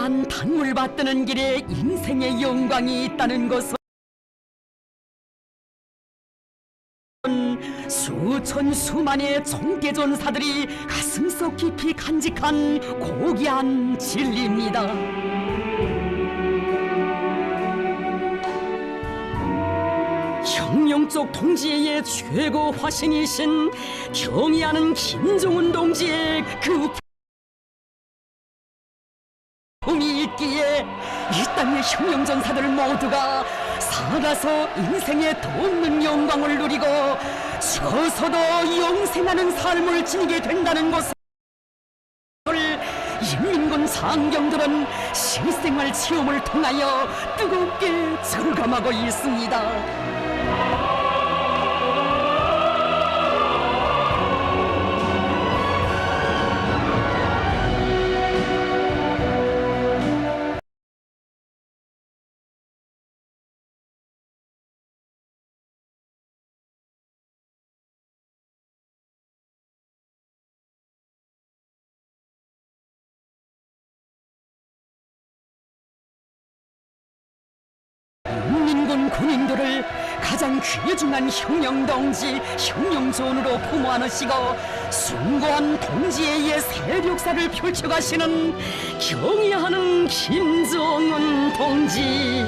위대한 단물 받드는 길에 인생의 영광이 있다는 것은 수천 수만의 총대전사들이 가슴속 깊이 간직한 고귀한 진리입니다. 혁명적 동지의 최고 화신이신 경의하는 김정은 동지의 그 품이 있기에 이 땅의 혁명전사들 모두가 살아서 인생의 더 없는 영광을 누리고 죽어서도 영생하는 삶을 지니게 된다는 것을 인민군 장병들은 실생활 체험을 통하여 뜨겁게 절감하고 있습니다. 인민군 군인들을 가장 귀중한 혁명동지, 혁명존으로 품어 안으시고 숭고한 동지의 세력사를 펼쳐가시는 경의하는 김정은 동지.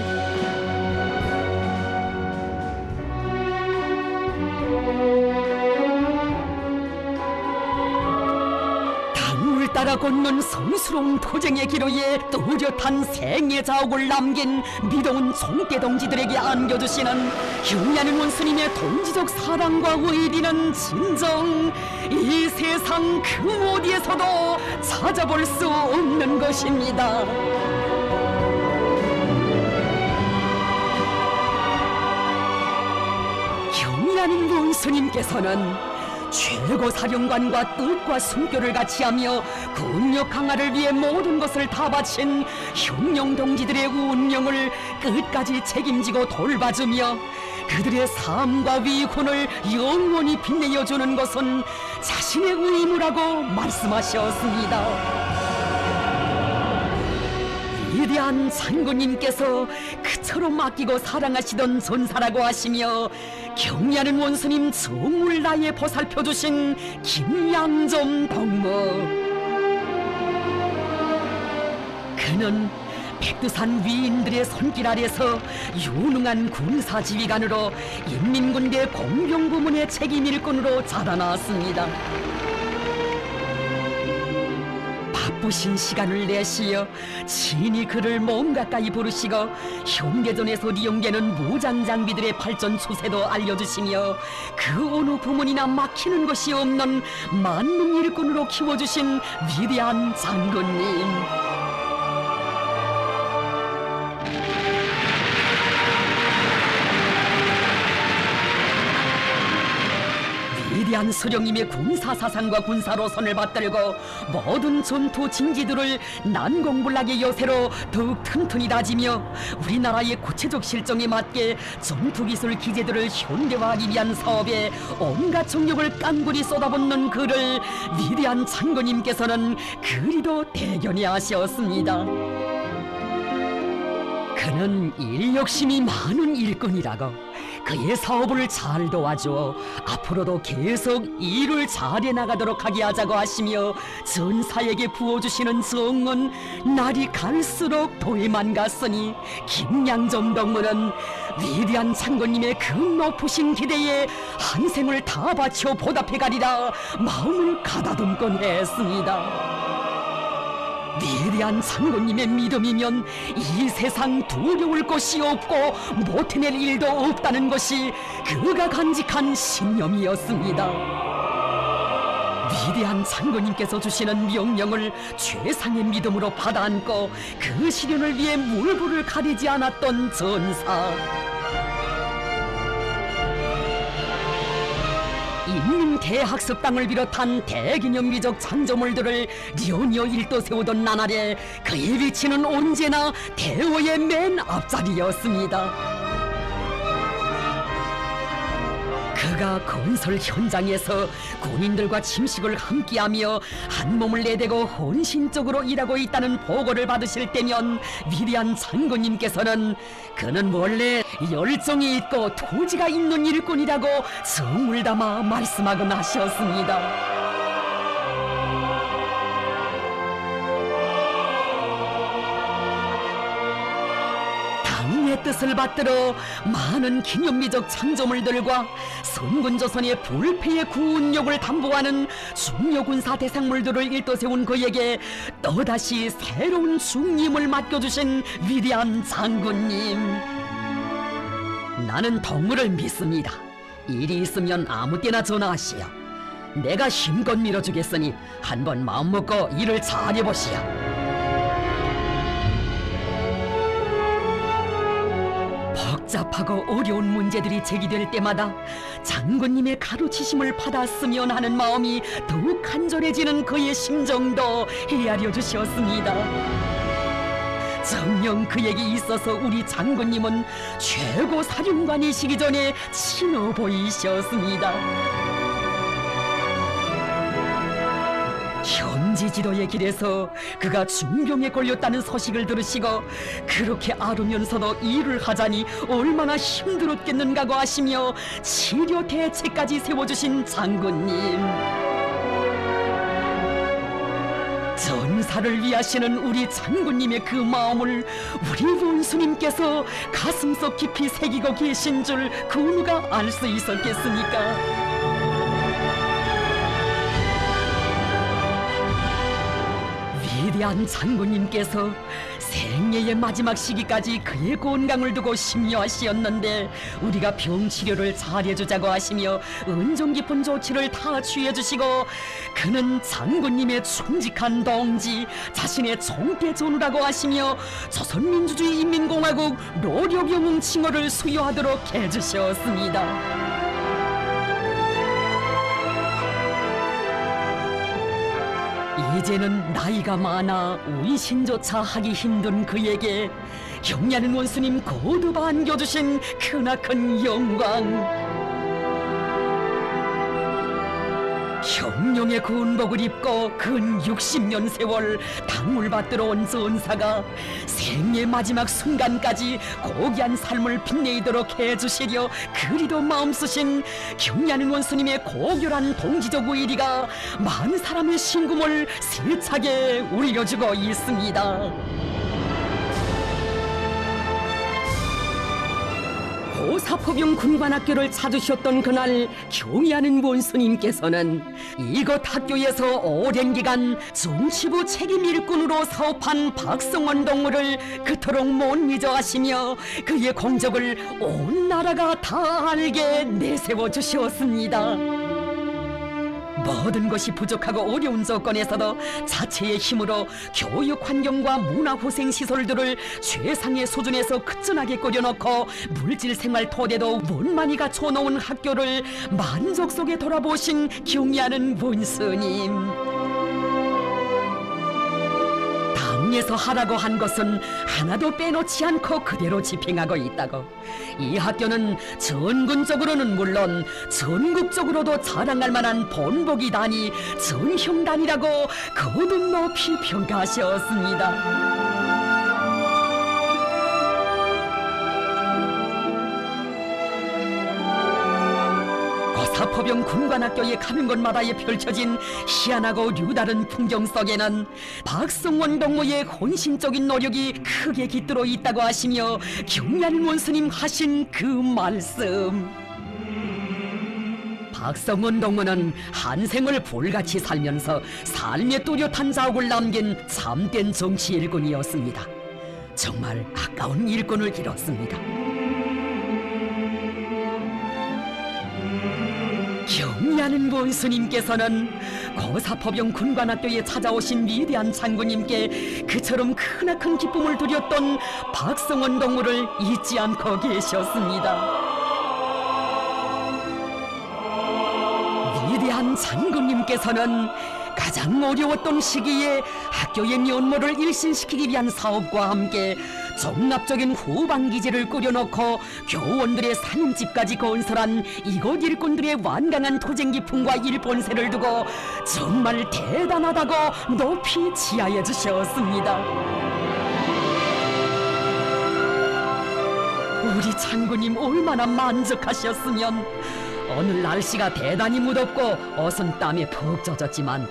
따라 걷는 성스러운 도쟁의 기로에 뚜렷한 생애 자옥을 남긴 믿어온 총대 동지들에게 안겨주시는 경의하는 원수님의 동지적 사랑과 의리는 진정 이 세상 그 어디에서도 찾아볼 수 없는 것입니다. 경의하는 원수님께서는 최고 사령관과 뜻과 숨결을 같이하며 군력 강화를 위해 모든 것을 다 바친 혁명 동지들의 운명을 끝까지 책임지고 돌봐주며 그들의 삶과 위훈을 영원히 빛내어주는 것은 자신의 의무라고 말씀하셨습니다. 위대한 장군님께서 그처럼 아끼고 사랑하시던 전사라고 하시며 경의하는 원수님 정물 나에 보살펴주신 김양점 동무. 그는 백두산 위인들의 손길 아래서 유능한 군사지휘관으로 인민군대 공병부문의 책임 일꾼으로 자라났습니다. 바쁘신 시간을 내시어 친히 그를 몸 가까이 부르시고 현대전에서 이용되는 무장 장비들의 발전 추세도 알려주시며 그 어느 부문이나 막히는 것이 없는 만능 일꾼으로 키워주신 위대한 장군님. 위대한 수령님의 군사사상과 군사로선을 받들고 모든 전투 진지들을 난공불락의 여세로 더욱 튼튼히 다지며 우리나라의 구체적 실정에 맞게 전투기술 기재들을 현대화하기 위한 사업에 온갖 정력을 깐굴히 쏟아붓는 그를 위대한 장군님께서는 그리도 대견히 하셨습니다. 그는 인력심이 많은 일꾼이라고 그의 사업을 잘 도와주어 앞으로도 계속 일을 잘해 나가도록 하게 하자고 하시며 전사에게 부어주시는 정은 날이 갈수록 더해만 갔으니 김양점 동무는 위대한 장군님의 그 높으신 기대에 한 생을 다 바쳐 보답해가리라 마음을 가다듬곤 했습니다. 위대한 장군님의 믿음이면 이 세상 두려울 것이 없고 못해낼 일도 없다는 것이 그가 간직한 신념이었습니다. 위대한 장군님께서 주시는 명령을 최상의 믿음으로 받아안고 그 실현을 위해 물불을 가리지 않았던 전사. 인민대학습당을 비롯한 대기념비적 장조물들을 연이어 일도 세우던 나날에 그의 위치는 언제나 대오의 맨 앞자리였습니다. 그가 건설 현장에서 군인들과 침식을 함께하며 한 몸을 내대고 헌신적으로 일하고 있다는 보고를 받으실 때면 위대한 장군님께서는 그는 원래 열정이 있고 토지가 있는 일꾼이라고 정을 담아 말씀하곤 하셨습니다. 당의 뜻을 받들어 많은 기념비적 창조물들과 선군조선의 불패의 구운력을 담보하는 중요 군사 대상물들을 일떠세운 그에게 또다시 새로운 중임을 맡겨주신 위대한 장군님. 나는 덕무를 믿습니다. 일이 있으면 아무 때나 전화하시오. 내가 힘껏 밀어주겠으니 한번 마음먹고 일을 잘해보시오. 복잡하고 어려운 문제들이 제기될 때마다 장군님의 가르치심을 받았으면 하는 마음이 더욱 간절해지는 그의 심정도 헤아려 주셨습니다. 정녕 그에게 있어서 우리 장군님은 최고 사령관이시기 전에 친어 보이셨습니다. 현지 지도의 길에서 그가 중병에 걸렸다는 소식을 들으시고 그렇게 앓으면서도 일을 하자니 얼마나 힘들었겠는가고 하시며 치료 대책까지 세워주신 장군님. 전사를 위하시는 우리 장군님의 그 마음을 우리 원수님께서 가슴속 깊이 새기고 계신 줄 그 누가 알 수 있었겠습니까? 위대한 장군님께서 생애의 마지막 시기까지 그의 건강을 두고 심려하시었는데 우리가 병치료를 잘해주자고 하시며 은종 깊은 조치를 다 취해주시고 그는 장군님의 충직한 동지, 자신의 총대 전우라고 하시며 조선민주주의 인민공화국 노력영웅 칭호를 수여하도록 해주셨습니다. 이제는 나이가 많아 운신조차 하기 힘든 그에게 경리하는 원수님 거듭 안겨주신 크나큰 영광. 형령의 군복을 입고 근 60년 세월 당을 받들어 온 전사가 생의 마지막 순간까지 고귀한 삶을 빛내도록 해주시려 그리도 마음 쓰신 경리하는 원수님의 고결한 동지적 의리가 많은 사람의 신금을 세차게 울려주고 있습니다. 고사포병 군관학교를 찾으셨던 그날 경의하는 원수님께서는 이곳 학교에서 오랜 기간 정치부 책임 일꾼으로 사업한 박성원 동무를 그토록 못 잊어 하시며 그의 공적을 온 나라가 다 알게 내세워 주셨습니다. 모든 것이 부족하고 어려운 조건에서도 자체의 힘으로 교육 환경과 문화후생 시설들을 최상의 수준에서 끝전하게 꾸려놓고 물질 생활 토대도 원만히 갖춰놓은 학교를 만족 속에 돌아보신 경의하는 원스님. 당에서 하라고 한 것은 하나도 빼놓지 않고 그대로 집행하고 있다고. 이 학교는 전군적으로는 물론 전국적으로도 자랑할 만한 본보기단이 전형단이라고 거듭 높이 평가하셨습니다. 사포병 군관학교에 가는 곳마다에 펼쳐진 희한하고 류다른 풍경 속에는 박성원 동무의 혼신적인 노력이 크게 깃들어 있다고 하시며 경리하는 원수님 하신 그 말씀. 박성원 동무는 한생을 불같이 살면서 삶의 뚜렷한 자욱을 남긴 참된 정치 일꾼이었습니다. 정말 아까운 일꾼을 잃었습니다. 경리하는 원수님께서는 고사포병 군관학교에 찾아오신 위대한 장군님께 그처럼 크나큰 기쁨을 드렸던 박성원 동무를 잊지 않고 계셨습니다. 위대한 장군님께서는 가장 어려웠던 시기에 학교의 면모를 일신시키기 위한 사업과 함께 종합적인 후방기지를 꾸려놓고 교원들의 사념집까지 건설한 이곳 일꾼들의 완강한 토쟁기풍과 일본세를 두고 정말 대단하다고 높이 지하해 주셨습니다. 우리 장군님 얼마나 만족하셨으면. 오늘 날씨가 대단히 무덥고 옷은 땀에 푹 젖었지만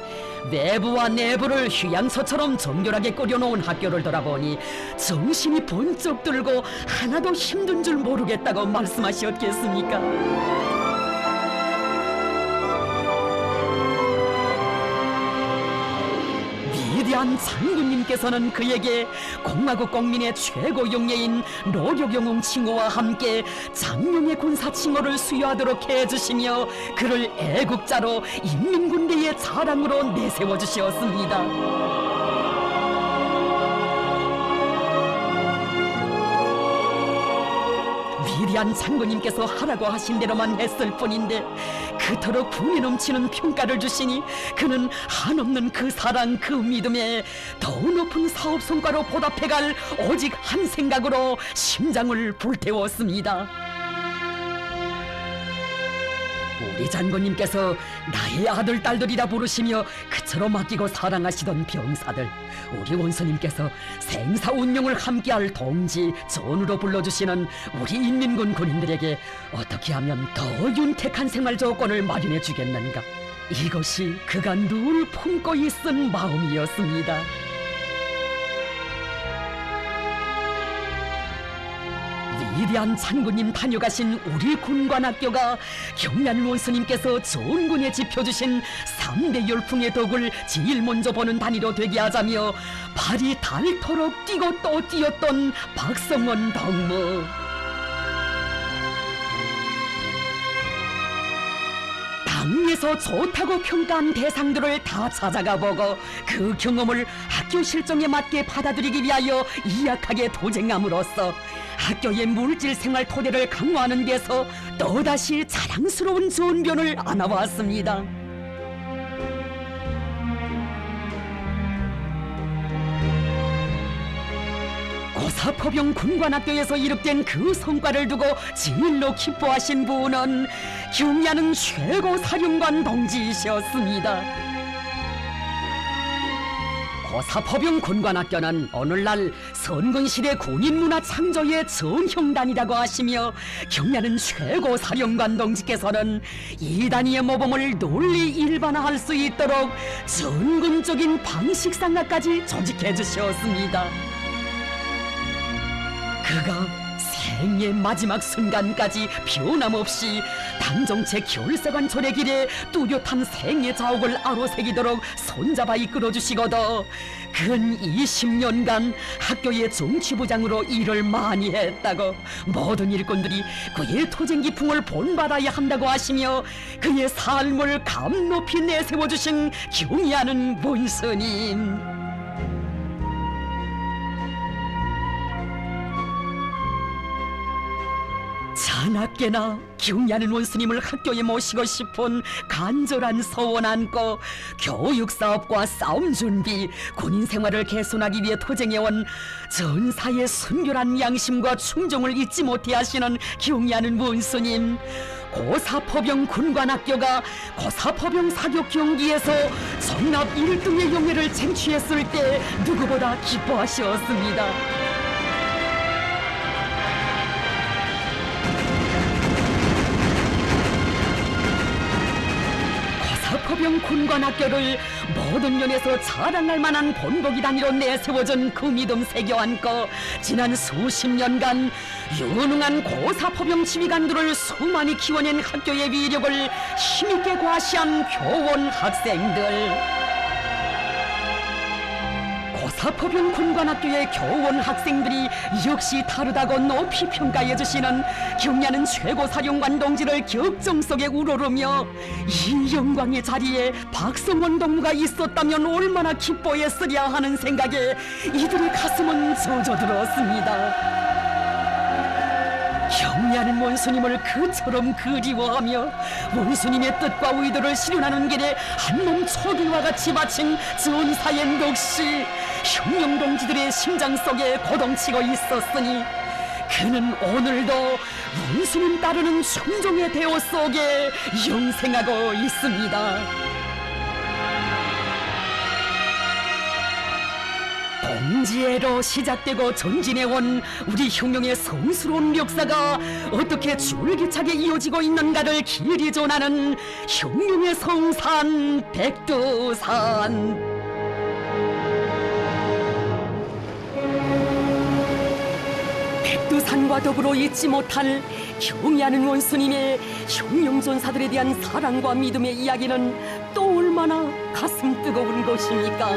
외부와 내부를 휴양소처럼 정결하게 꾸려놓은 학교를 돌아보니 정신이 번쩍 들고 하나도 힘든 줄 모르겠다고 말씀하셨겠습니까? 위대한 장군님께서는 그에게 공화국 국민의 최고 영예인 노력영웅 칭호와 함께 장명의 군사 칭호를 수여하도록 해주시며 그를 애국자로 인민군대의 자랑으로 내세워 주셨습니다. 위대한 장군님께서 하라고 하신 대로만 했을 뿐인데 그토록 분이 넘치는 평가를 주시니 그는 한없는 그 사랑 그 믿음에 더 높은 사업 성과로 보답해갈 오직 한 생각으로 심장을 불태웠습니다. 우리 장군님께서 나의 아들 딸들이라 부르시며 그처럼 아끼고 사랑하시던 병사들, 우리 원수님께서 생사 운명을 함께할 동지, 전우로 불러주시는 우리 인민군 군인들에게 어떻게 하면 더 윤택한 생활 조건을 마련해 주겠는가, 이것이 그가 늘 품고 있은 마음이었습니다. 위대한 장군님 다녀가신 우리 군관학교가 경란 원수님께서 전군에 짚어주신 3대 열풍의 덕을 제일 먼저 보는 단위로 되게 하자며 발이 닳도록 뛰고 또 뛰었던 박성원 덕무. 당에서 좋다고 평가한 대상들을 다 찾아가 보고 그 경험을 학교 실정에 맞게 받아들이기 위하여 이약하게 도쟁함으로써 학교의 물질 생활 토대를 강화하는 데서 또다시 자랑스러운 전변을 안아왔습니다. 고사포병 군관학교에서 이룩된 그 성과를 두고 제일로 기뻐하신 분은 경야는 최고 사령관 동지이셨습니다. 고사포병 군관학교는 오늘날 선군시대 군인문화 창조의 전형단이라고 하시며 경야는 최고 사령관 동지께서는 이 단위의 모범을 널리 일반화할 수 있도록 전군적인 방식상학까지 조직해 주셨습니다. 그가 생의 마지막 순간까지 변함없이 당정체 결사관 조례길에 뚜렷한 생의 자옥을 아로새기도록 손잡아 이끌어주시고도 근 20년간 학교의 정치부장으로 일을 많이 했다고 모든 일꾼들이 그의 토쟁기풍을 본받아야 한다고 하시며 그의 삶을 감높이 내세워주신 경의하는 문스님. 자나깨나 경의하는 원수님을 학교에 모시고 싶은 간절한 소원 안고 교육사업과 싸움 준비, 군인 생활을 개선하기 위해 토쟁해온 전사의 순결한 양심과 충정을 잊지 못해 하시는 경의하는 원수님. 고사포병 군관학교가 고사포병 사격 경기에서 전납 1등의 영예를 쟁취했을 때 누구보다 기뻐하셨습니다. 고사포병 군관학교를 모든 면에서 자랑할 만한 본보기 단위로 내세워진 그 믿음 새겨안고 지난 수십 년간 유능한 고사포병 지휘관들을 수많이 키워낸 학교의 위력을 힘있게 과시한 교원 학생들. 고사포병 군관학교의 교원 학생들이 역시 다르다고 높이 평가해 주시는 경야는 최고사령관 동지를 격정 속에 우러르며 이 영광의 자리에 박성원 동무가 있었다면 얼마나 기뻐했으랴 하는 생각에 이들의 가슴은 젖어들었습니다. 경야는 원수님을 그처럼 그리워하며 원수님의 뜻과 의도를 실현하는 길에 한몸 초기와 같이 바친 전사의 넋이 흉룡 동지들의 심장 속에 고동치고 있었으니 그는 오늘도 원수님 따르는 충종의 대호 속에 영생하고 있습니다. 공지애로 시작되고 전진해온 우리 흉룡의 성스러운 역사가 어떻게 줄기차게 이어지고 있는가를 길이 전하는 흉룡의 성산 백두산. 백두산과 더불어 잊지 못할 경의하는 원수님의 흉룡전사들에 대한 사랑과 믿음의 이야기는 또 얼마나 가슴 뜨거운 것입니까?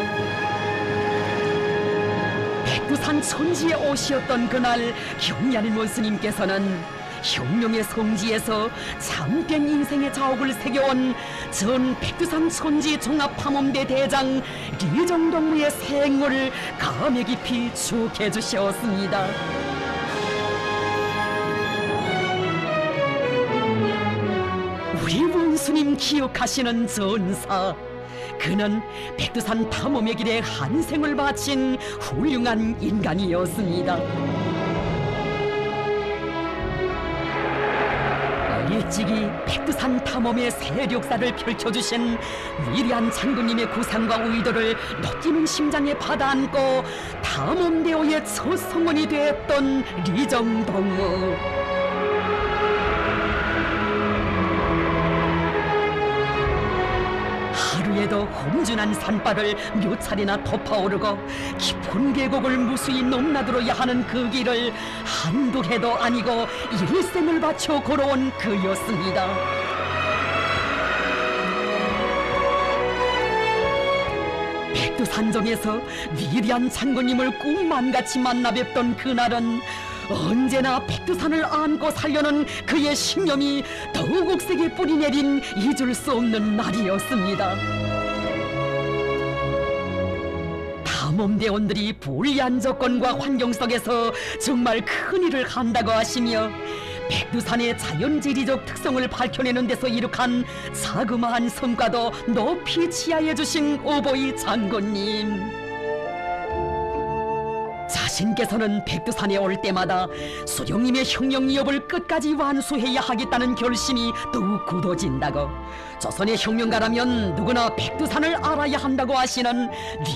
백두산 천지에 오시었던 그날 경의하는 원수님께서는 흉룡의 성지에서 참된 인생의 자옥을 새겨온 전 백두산 천지 종합탐험대 대장 리정동무의 생을 감회 깊이 축해 주셨습니다. 우리 원수님 기억하시는 전사, 그는 백두산 탐험의 길에 한 생을 바친 훌륭한 인간이었습니다. 일찍이 백두산 탐험의 세력사를 펼쳐주신 위대한 장군님의 구상과 의도를 느끼는 심장에 받아안고 탐험대오의 첫 성원이 되었던 리정동무. 하루에도 험준한 산바를 몇 차례나 덮어오르고 깊은 계곡을 무수히 넘나들어야 하는 그 길을 한두 해도 아니고 일생을 바쳐 걸어온 그였습니다. 백두산정에서 위대한 장군님을 꿈만같이 만나 뵙던 그날은 언제나 백두산을 안고 살려는 그의 신념이 더욱 세게 뿌리내린 잊을 수 없는 날이었습니다. 탐험대원들이 불리한 조건과 환경 속에서 정말 큰일을 한다고 하시며 백두산의 자연지리적 특성을 밝혀내는 데서 이룩한 자그마한 성과도 높이 치하해 주신 오보이 장군님. 자신께서는 백두산에 올 때마다 수령님의 흉룡이업을 끝까지 완수해야 하겠다는 결심이 더욱 굳어진다고, 조선의 흉룡가라면 누구나 백두산을 알아야 한다고 하시는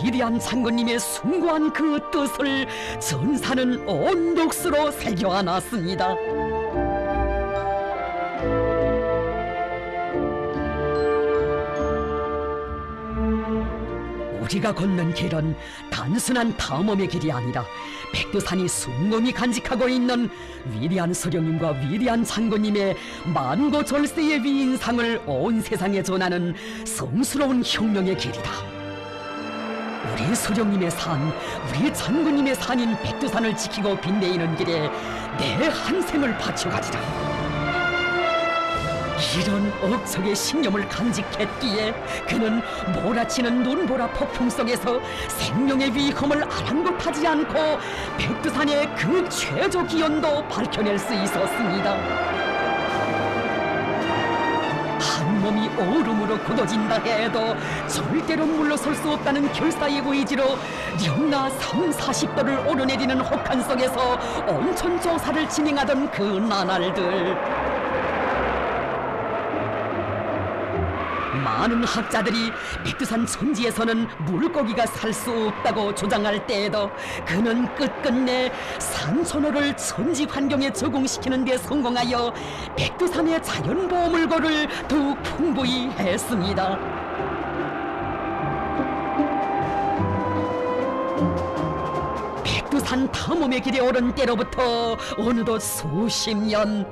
위대한 장군님의 숭고한 그 뜻을 전사는 온 녹수로 새겨안았습니다. 우리가 걷는 길은 단순한 탐험의 길이 아니라 백두산이 숭고히 간직하고 있는 위대한 수령님과 위대한 장군님의 만고절세의 위인상을 온 세상에 전하는 성스러운 혁명의 길이다. 우리 수령님의 산, 우리 장군님의 산인 백두산을 지키고 빛내이는 길에 내 한 생을 바쳐가리라. 이런 억척의 신념을 간직했기에 그는 몰아치는 눈보라 폭풍 속에서 생명의 위험을 아랑곳하지 않고 백두산의 그 최저 기온도 밝혀낼 수 있었습니다. 한 몸이 얼음으로 굳어진다 해도 절대로 물러설 수 없다는 결사의 의지로 영하 30~40도를 오르내리는 혹한 속에서 온천 조사를 진행하던 그 나날들, 많은 학자들이 백두산 천지에서는 물고기가 살 수 없다고 주장할 때에도 그는 끝끝내 산천어를 천지 환경에 적응시키는 데 성공하여 백두산의 자연보물고를 더욱 풍부히 했습니다. 백두산 탐험의 길에 오른 때로부터 어느덧 수십 년,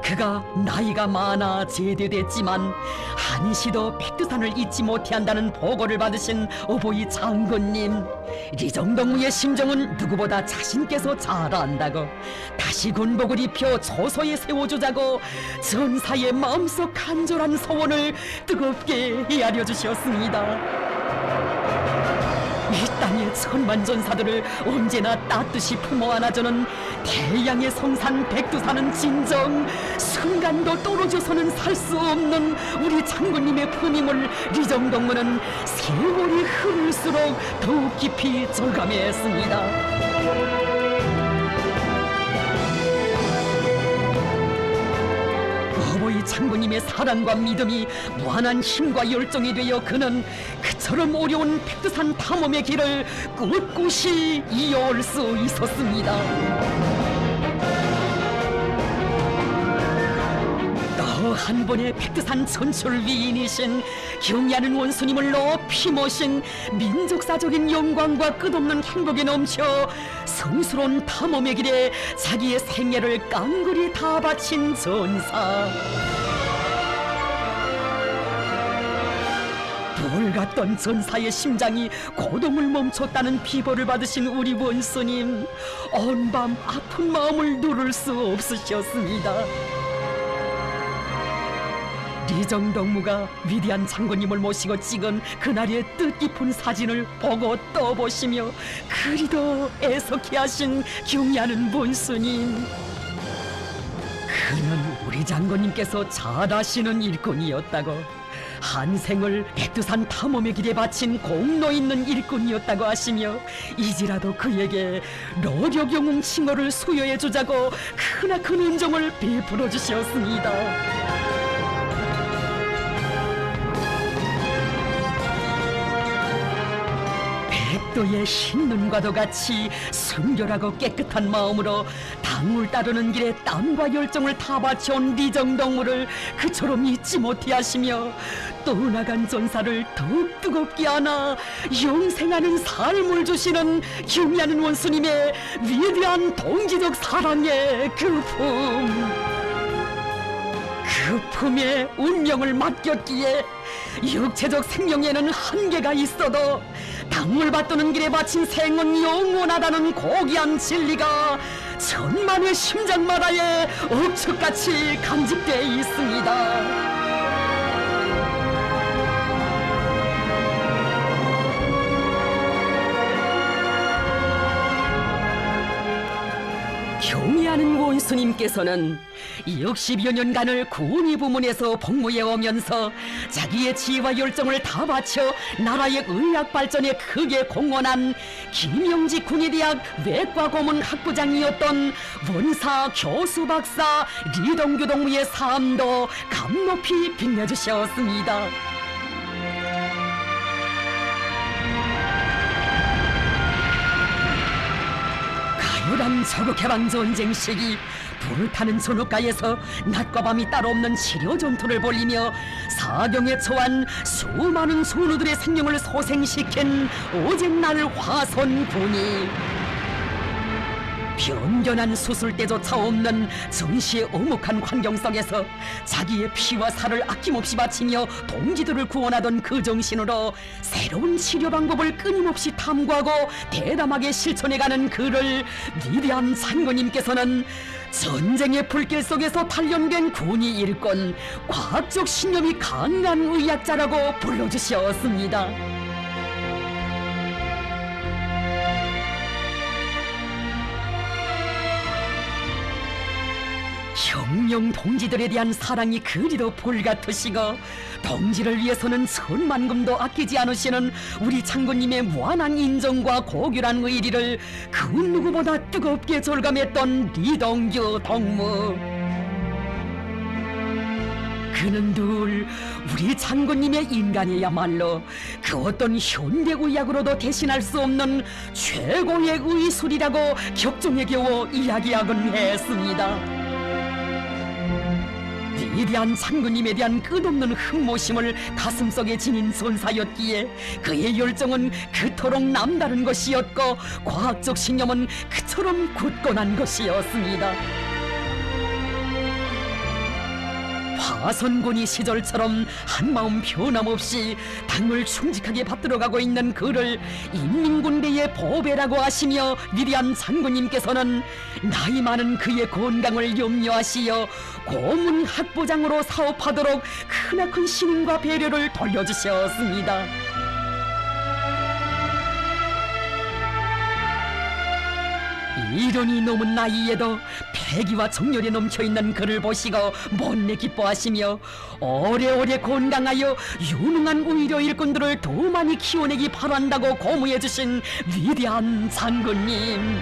그가 나이가 많아 제대됐지만 한시도 백두산을 잊지 못해 한다는 보고를 받으신 오보이 장군님, 리정동무의 심정은 누구보다 자신께서 잘 안다고 다시 군복을 입혀 조소에 세워주자고 전사의 마음속 간절한 소원을 뜨겁게 헤아려 주셨습니다. 이 땅의 천만 전사들을 언제나 따뜻이 품어 안아주는 태양의 성산 백두산은 진정 순간도 떨어져서는 살 수 없는 우리 장군님의 품임을 리정동무는 세월이 흐를수록 더욱 깊이 절감했습니다. 어버이 장군님의 사랑과 믿음이 무한한 힘과 열정이 되어 그는 그처럼 어려운 백두산 탐험의 길을 꿋꿋이 이어올 수 있었습니다. 또 한 번의 백두산 천출 위인이신 경애하는 원수님을 높이 모신 민족사적인 영광과 끝없는 행복에 넘쳐 성스러운 탐험의 길에 자기의 생애를 깡그리 다 바친 전사. 돌 같던 전사의 심장이 고동을 멈췄다는 비보를 받으신 우리 원수님, 온 밤 아픈 마음을 누를 수 없으셨습니다. 리정동무가 위대한 장군님을 모시고 찍은 그날의 뜻깊은 사진을 보고 떠보시며 그리도 애석해 하신 경애하는 원수님, 그는 우리 장군님께서 잘하시는 일꾼이었다고, 한 생을 백두산 탐험의 길에 바친 공로 있는 일꾼이었다고 하시며 이제라도 그에게 노력 영웅 칭호를 수여해 주자고 크나큰 은정을 베풀어 주셨습니다. 백도의 흰 눈과도 같이 순결하고 깨끗한 마음으로 당을 따르는 길에 땀과 열정을 다 바쳐온 리정동무를 그처럼 잊지 못해 하시며 떠나간 전사를 더욱 뜨겁게 안아 영생하는 삶을 주시는 경애하는 원수님의 위대한 동지적 사랑의 그 품에 운명을 맡겼기에 육체적 생명에는 한계가 있어도 당을 받드는 길에 바친 생은 영원하다는 고귀한 진리가 천만의 심장마다에 억축같이 간직되어 있습니다. 경애하는 원수님께서는 60여 년간을 군의 부문에서 복무해 오면서 자기의 지혜와 열정을 다 바쳐 나라의 의학 발전에 크게 공헌한 김영지 군의대학 외과 고문 학부장이었던 원사 교수 박사 리동규 동무의 삶도 감높이 빛내주셨습니다. 가요란 서북해방전쟁 시기 불을 타는 전옥가에서 낮과 밤이 따로 없는 치료 전투를 벌이며 사경에 처한 수많은 선우들의 생명을 소생시킨 오쟁날 화손군이 변변한 수술대조차 없는 전시의 엄혹한 환경 속에서 자기의 피와 살을 아낌없이 바치며 동지들을 구원하던 그 정신으로 새로운 치료 방법을 끊임없이 탐구하고 대담하게 실천해가는 그를 위대한 장군님께서는 전쟁의 불길 속에서 단련된 군의 일꾼, 과학적 신념이 강한 의학자라고 불러주셨습니다. 혁명 동지들에 대한 사랑이 그리도 불같으시고 동지를 위해서는 천만금도 아끼지 않으시는 우리 장군님의 무한한 인정과 고결한 의리를 그 누구보다 뜨겁게 절감했던 리동규 동무. 그는 늘 우리 장군님의 인간이야말로 그 어떤 현대의학으로도 대신할 수 없는 최고의 의술이라고 격정에 겨워 이야기하곤 했습니다. 위대한 장군님에 대한 끝없는 흠모심을 가슴속에 지닌 전사였기에 그의 열정은 그토록 남다른 것이었고 과학적 신념은 그처럼 굳건한 것이었습니다. 화선군이 시절처럼 한마음 변함없이 당을 충직하게 받들어가고 있는 그를 인민군대의 보배라고 하시며 위대한 장군님께서는 나이 많은 그의 건강을 염려하시어 고문 학부장으로 사업하도록 크나큰 신임과 배려를 돌려주셨습니다. 미련이 넘은 나이에도 패기와 정열이 넘쳐있는 그를 보시고 못내 기뻐하시며 오래오래 건강하여 유능한 의료 일꾼들을 더 많이 키워내기 바란다고 고무해주신 위대한 장군님.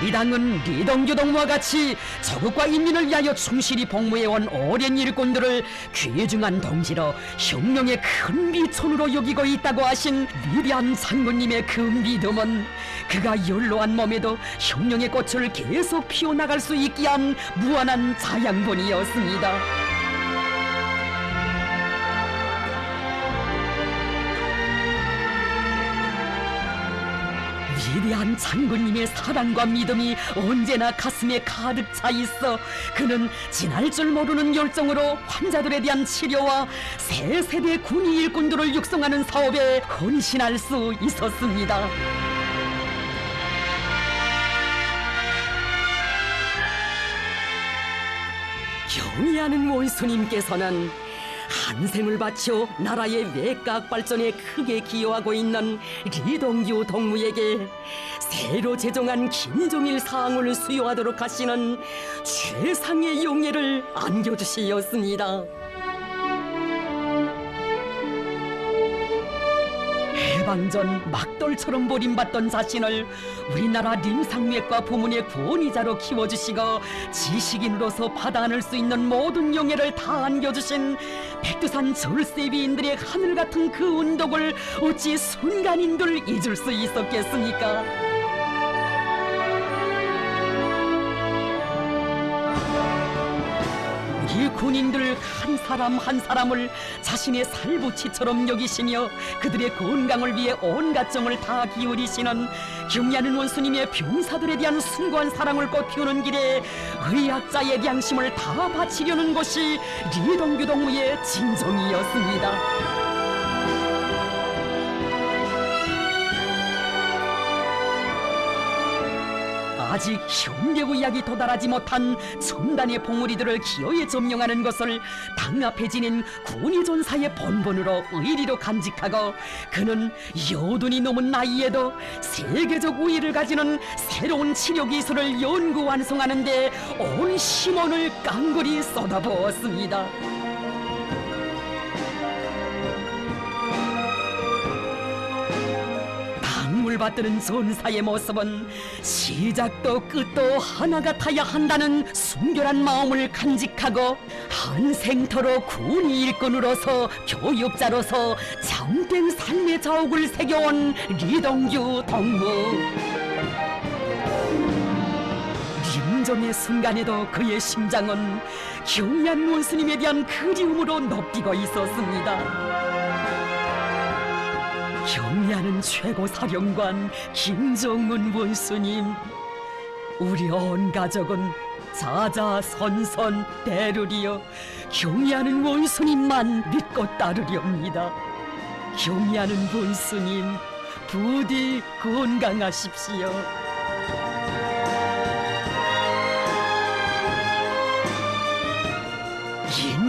이 당은 리동규 동무와 같이 조국과 인민을 위하여 충실히 복무해온 오랜 일꾼들을 귀중한 동지로 혁명의 큰 비천으로 여기고 있다고 하신 위대한 장군님의 그 믿음은 그가 연로한 몸에도 혁명의 꽃을 계속 피워나갈 수 있게 한 무한한 자양분이었습니다. 위대한 장군님의 사랑과 믿음이 언제나 가슴에 가득 차 있어 그는 지날 줄 모르는 열정으로 환자들에 대한 치료와 새 세대 군의 일꾼들을 육성하는 사업에 헌신할 수 있었습니다. 경의하는 원수님께서는 한 생을 바쳐 나라의 외곽 발전에 크게 기여하고 있는 리동규 동무에게 새로 제정한 김종일 사항을 수여하도록 하시는 최상의 용예를 안겨주시었습니다. 해방전 막돌처럼 버림받던 자신을 우리나라 림상맥과 부문의 구원이자로 키워주시고 지식인으로서 받아 안을 수 있는 모든 용예를 다 안겨주신 백두산 절세비인들의 하늘같은 그 운덕을 어찌 순간인들 잊을 수 있었겠습니까? 이 군인들 한 사람 한 사람을 자신의 살부치처럼 여기시며 그들의 건강을 위해 온갖 정을 다 기울이시는 경의하는 원수님의 병사들에 대한 숭고한 사랑을 꽃피우는 길에 의학자의 양심을 다 바치려는 것이 리동규 동무의 진정이었습니다. 아직 현대의학이 도달하지 못한 첨단의 봉우리들을 기어이 점령하는 것을 당 앞에 지닌 군의존사의 본분으로 의리로 간직하고 그는 여든이 넘은 나이에도 세계적 우위를 가지는 새로운 치료 기술을 연구 완성하는 데 온 힘원을 깡그리 쏟아부었습니다. 받드는 전사의 모습은 시작도 끝도 하나 같아야 한다는 순결한 마음을 간직하고 한 생터로 군의 일꾼으로서 교육자로서 참된 삶의 자옥을 새겨온 리동규 동무.臨전의 순간에도 그의 심장은 경의한 원수님에 대한 그리움으로 높이고 있었습니다. 경의하는 최고사령관 김정은 원수님, 우리 온 가족은 자자선선 대르리여 경의하는 원수님만 믿고 따르렵니다. 경의하는 원수님, 부디 건강하십시오.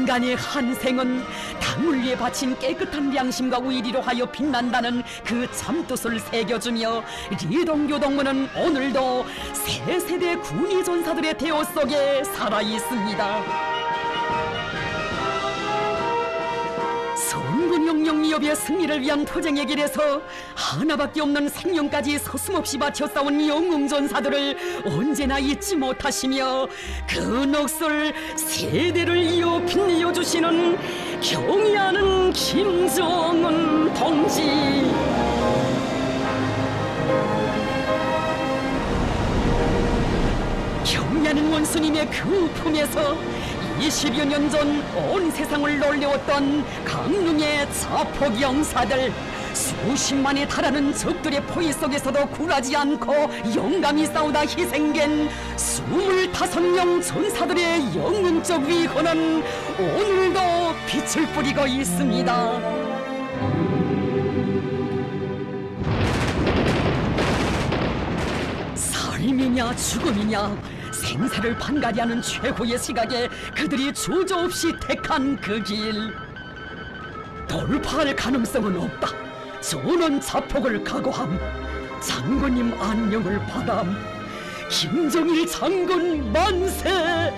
인간의 한 생은 당을 위해 바친 깨끗한 양심과 의리로 하여 빛난다는 그 참뜻을 새겨주며 리동규 동무는 오늘도 새 세대 군의 전사들의 대호 속에 살아있습니다. 성군영영미협의 승리를 위한 투쟁의 길에서 하나밖에 없는 생명까지 서슴없이 바쳐 싸운 영웅전사들을 언제나 잊지 못하시며 그 넋을 세대를 이어 빛내어주시는 경의하는 김정은 동지. 경의하는 원수님의 그 품에서 20여 년 전 온 세상을 놀래웠던 강릉의 자폭 영사들, 수십만에 달하는 적들의 포위 속에서도 굴하지 않고 용감히 싸우다 희생된 25명 전사들의 영웅적 위헌은 오늘도 빛을 뿌리고 있습니다. 삶이냐 죽음이냐 생사를 판가리하는 최후의 시각에 그들이 주저없이 택한 그 길, 돌파할 가능성은 없다. 전원 자폭을 각오함. 장군님 안녕을 바람. 김정일 장군 만세!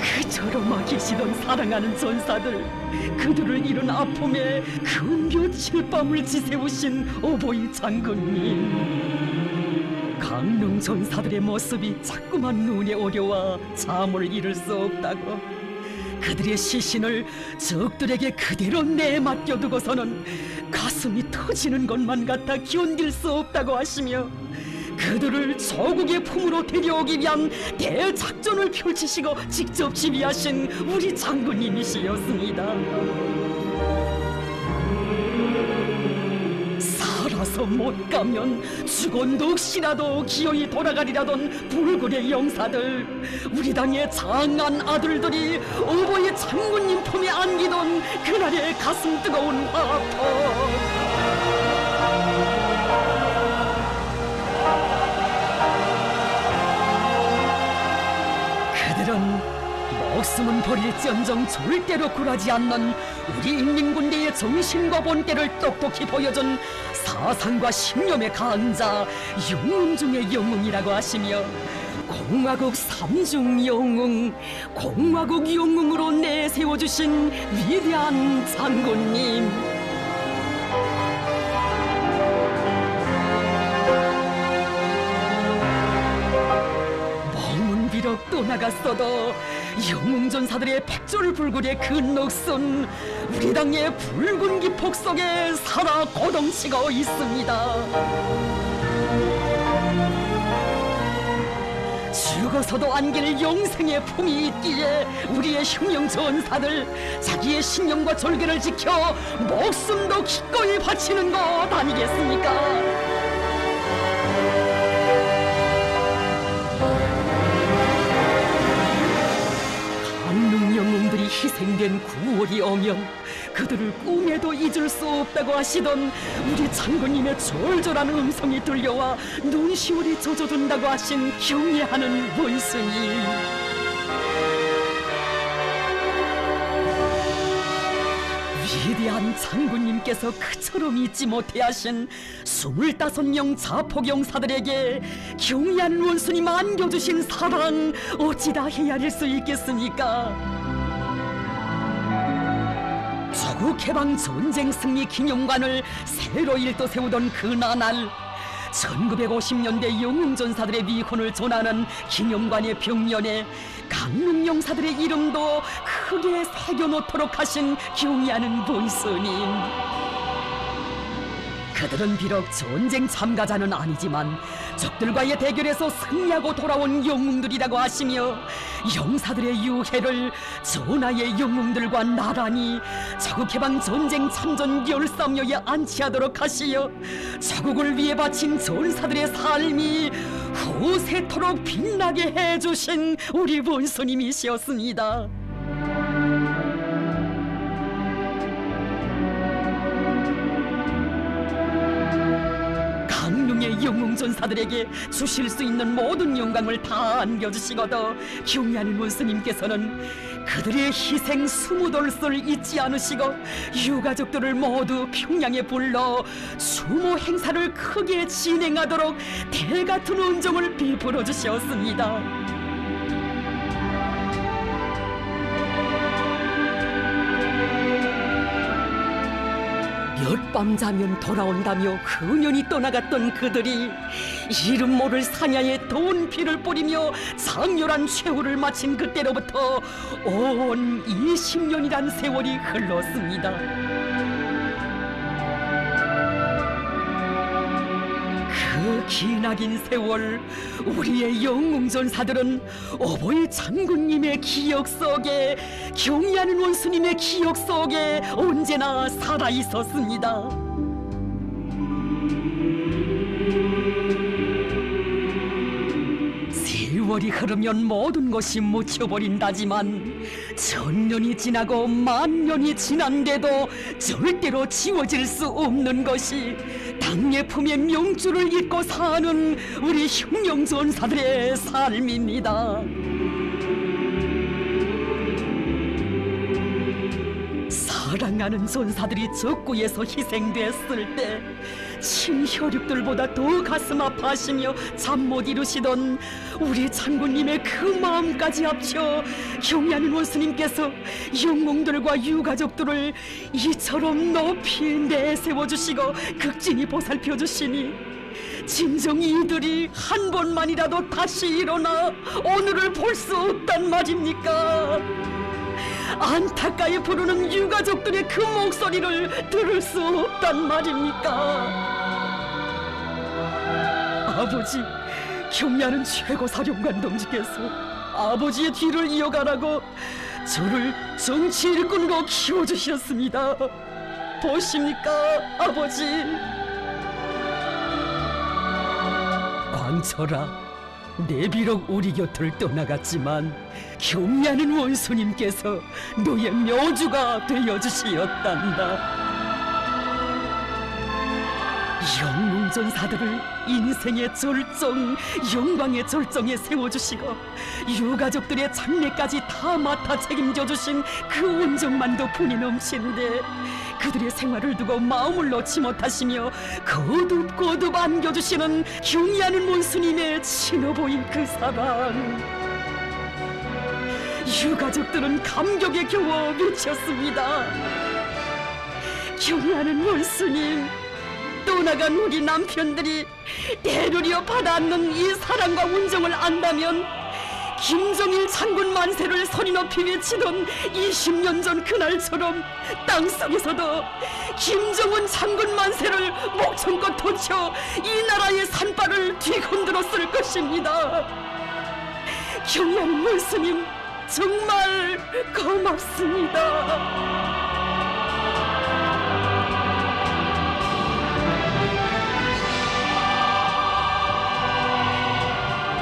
그처럼 계시던 사랑하는 전사들, 그들을 잃은 아픔에 그 며칠 밤을 지새우신 어버이 장군님. 강릉 전사들의 모습이 자꾸만 눈에 오려와 잠을 이룰 수 없다고, 그들의 시신을 적들에게 그대로 내맡겨두고서는 가슴이 터지는 것만 같아 견딜 수 없다고 하시며, 그들을 조국의 품으로 데려오기 위한 대작전을 펼치시고 직접 지휘하신 우리 장군님이시였습니다. 살아서 못 가면 죽은독시라도 기어이 돌아가리라던 불굴의 영사들, 우리 당의 장한 아들들이 어버이 장군님 품에 안기던 그날의 가슴 뜨거운 화포. 그들은 목숨은 버릴지언정 절대로 굴하지 않는 우리 인민군대의 정신과 본때를 똑똑히 보여준 사상과 신념의 강자 영웅 중의 영웅이라고 하시며, 공화국 삼중 영웅, 공화국 영웅으로 내세워주신 위대한 장군님. 비록 떠나갔어도 영웅전사들의 백졸불굴의 그 녹슨 우리 당의 붉은 기폭 속에 살아 고동치고 있습니다. 죽어서도 안길 영생의 품이 있기에 우리의 흉령전사들, 자기의 신념과 절개를 지켜 목숨도 기꺼이 바치는 것 아니겠습니까? 강릉 영웅들이 희생된 9월이 오면 그들을 꿈에도 잊을 수 없다고 하시던 우리 장군님의 절절한 음성이 들려와 눈시울이 젖어든다고 하신 경애하는 원스님. 위대한 장군님께서 그처럼 잊지 못해 하신 25명 자폭영사들에게 경애하는 원수님 안겨주신 사랑, 어찌다 헤아릴 수 있겠습니까? 조국해방 전쟁 승리 기념관을 새로 일도 세우던 그 나날, 1950년대 영웅전사들의 위훈을 전하는 기념관의 벽면에 강릉 영사들의 이름도 크게 새겨놓도록 하신 경애하는 본스님. 그들은 비록 전쟁 참가자는 아니지만 적들과의 대결에서 승리하고 돌아온 영웅들이라고 하시며, 영사들의 유해를 전하의 영웅들과 나란히 자국해방 전쟁 참전 열삼여에 안치하도록 하시어 자국을 위해 바친 전사들의 삶이 후세토록 빛나게 해주신 우리 본스님이시었습니다. 강릉의 영웅전사들에게 주실 수 있는 모든 영광을 다 안겨주시거더 경애하는 원스님께서는 그들의 희생 수무돌을 잊지 않으시고 유가족들을 모두 평양에 불러 추모 행사를 크게 진행하도록 대같은 은총을 베풀어 주셨습니다. 몇 밤 자면 돌아온다며 그년이 떠나갔던 그들이 이름 모를 사냐에 돈 피를 뿌리며 장렬한 최후를 마친 그때로부터 온 20년이란 세월이 흘렀습니다. 그 기나긴 세월, 우리의 영웅전사들은 어버이 장군님의 기억 속에, 경애하는 원수님의 기억 속에 언제나 살아있었습니다. 세월이 흐르면 모든 것이 묻혀버린다지만 천년이 지나고 만년이 지난데도 절대로 지워질 수 없는 것이 당의 품에 명주를 잇고 사는 우리 흉룡전사들의 삶입니다. 사랑하는 전사들이 적구에서 희생됐을 때 친혈육들보다 더 가슴 아파하시며 잠 못 이루시던 우리 장군님의 그 마음까지 합쳐 경애하는 원수님께서 영웅들과 유가족들을 이처럼 높이 내세워주시고 극진히 보살펴주시니 진정 이들이 한 번만이라도 다시 일어나 오늘을 볼 수 없단 말입니까? 안타까이 부르는 유가족들의 그 목소리를 들을 수 없단 말입니까? 아버지, 경례하는 최고사령관 동지께서 아버지의 뒤를 이어가라고 저를 정치 일꾼으로 키워주셨습니다. 보십니까, 아버지? 광철아, 내 비록 우리 곁을 떠나갔지만 경례하는 원수님께서 너의 묘주가 되어주시었단다. 영웅전사들을 인생의 절정, 영광의 절정에 세워주시고 유가족들의 장례까지 다 맡아 책임져주신 그 온정만도 분이 넘치는데 그들의 생활을 두고 마음을 놓지 못하시며 거듭거듭 안겨주시는 경애하는 원수님의 친어보인 그 사랑, 유가족들은 감격에 겨워 미쳤습니다. 경애하는 원수님, 떠나간 우리 남편들이 대르리어 받아안는 이 사랑과 온정을 안다면 김정일 장군 만세를 소리 높이 외치던 20년 전 그날처럼 땅속에서도 김정은 장군 만세를 목청껏 토쳐 이 나라의 산발을 뒤흔들었을 것입니다. 경애하는 원수님, 정말 고맙습니다.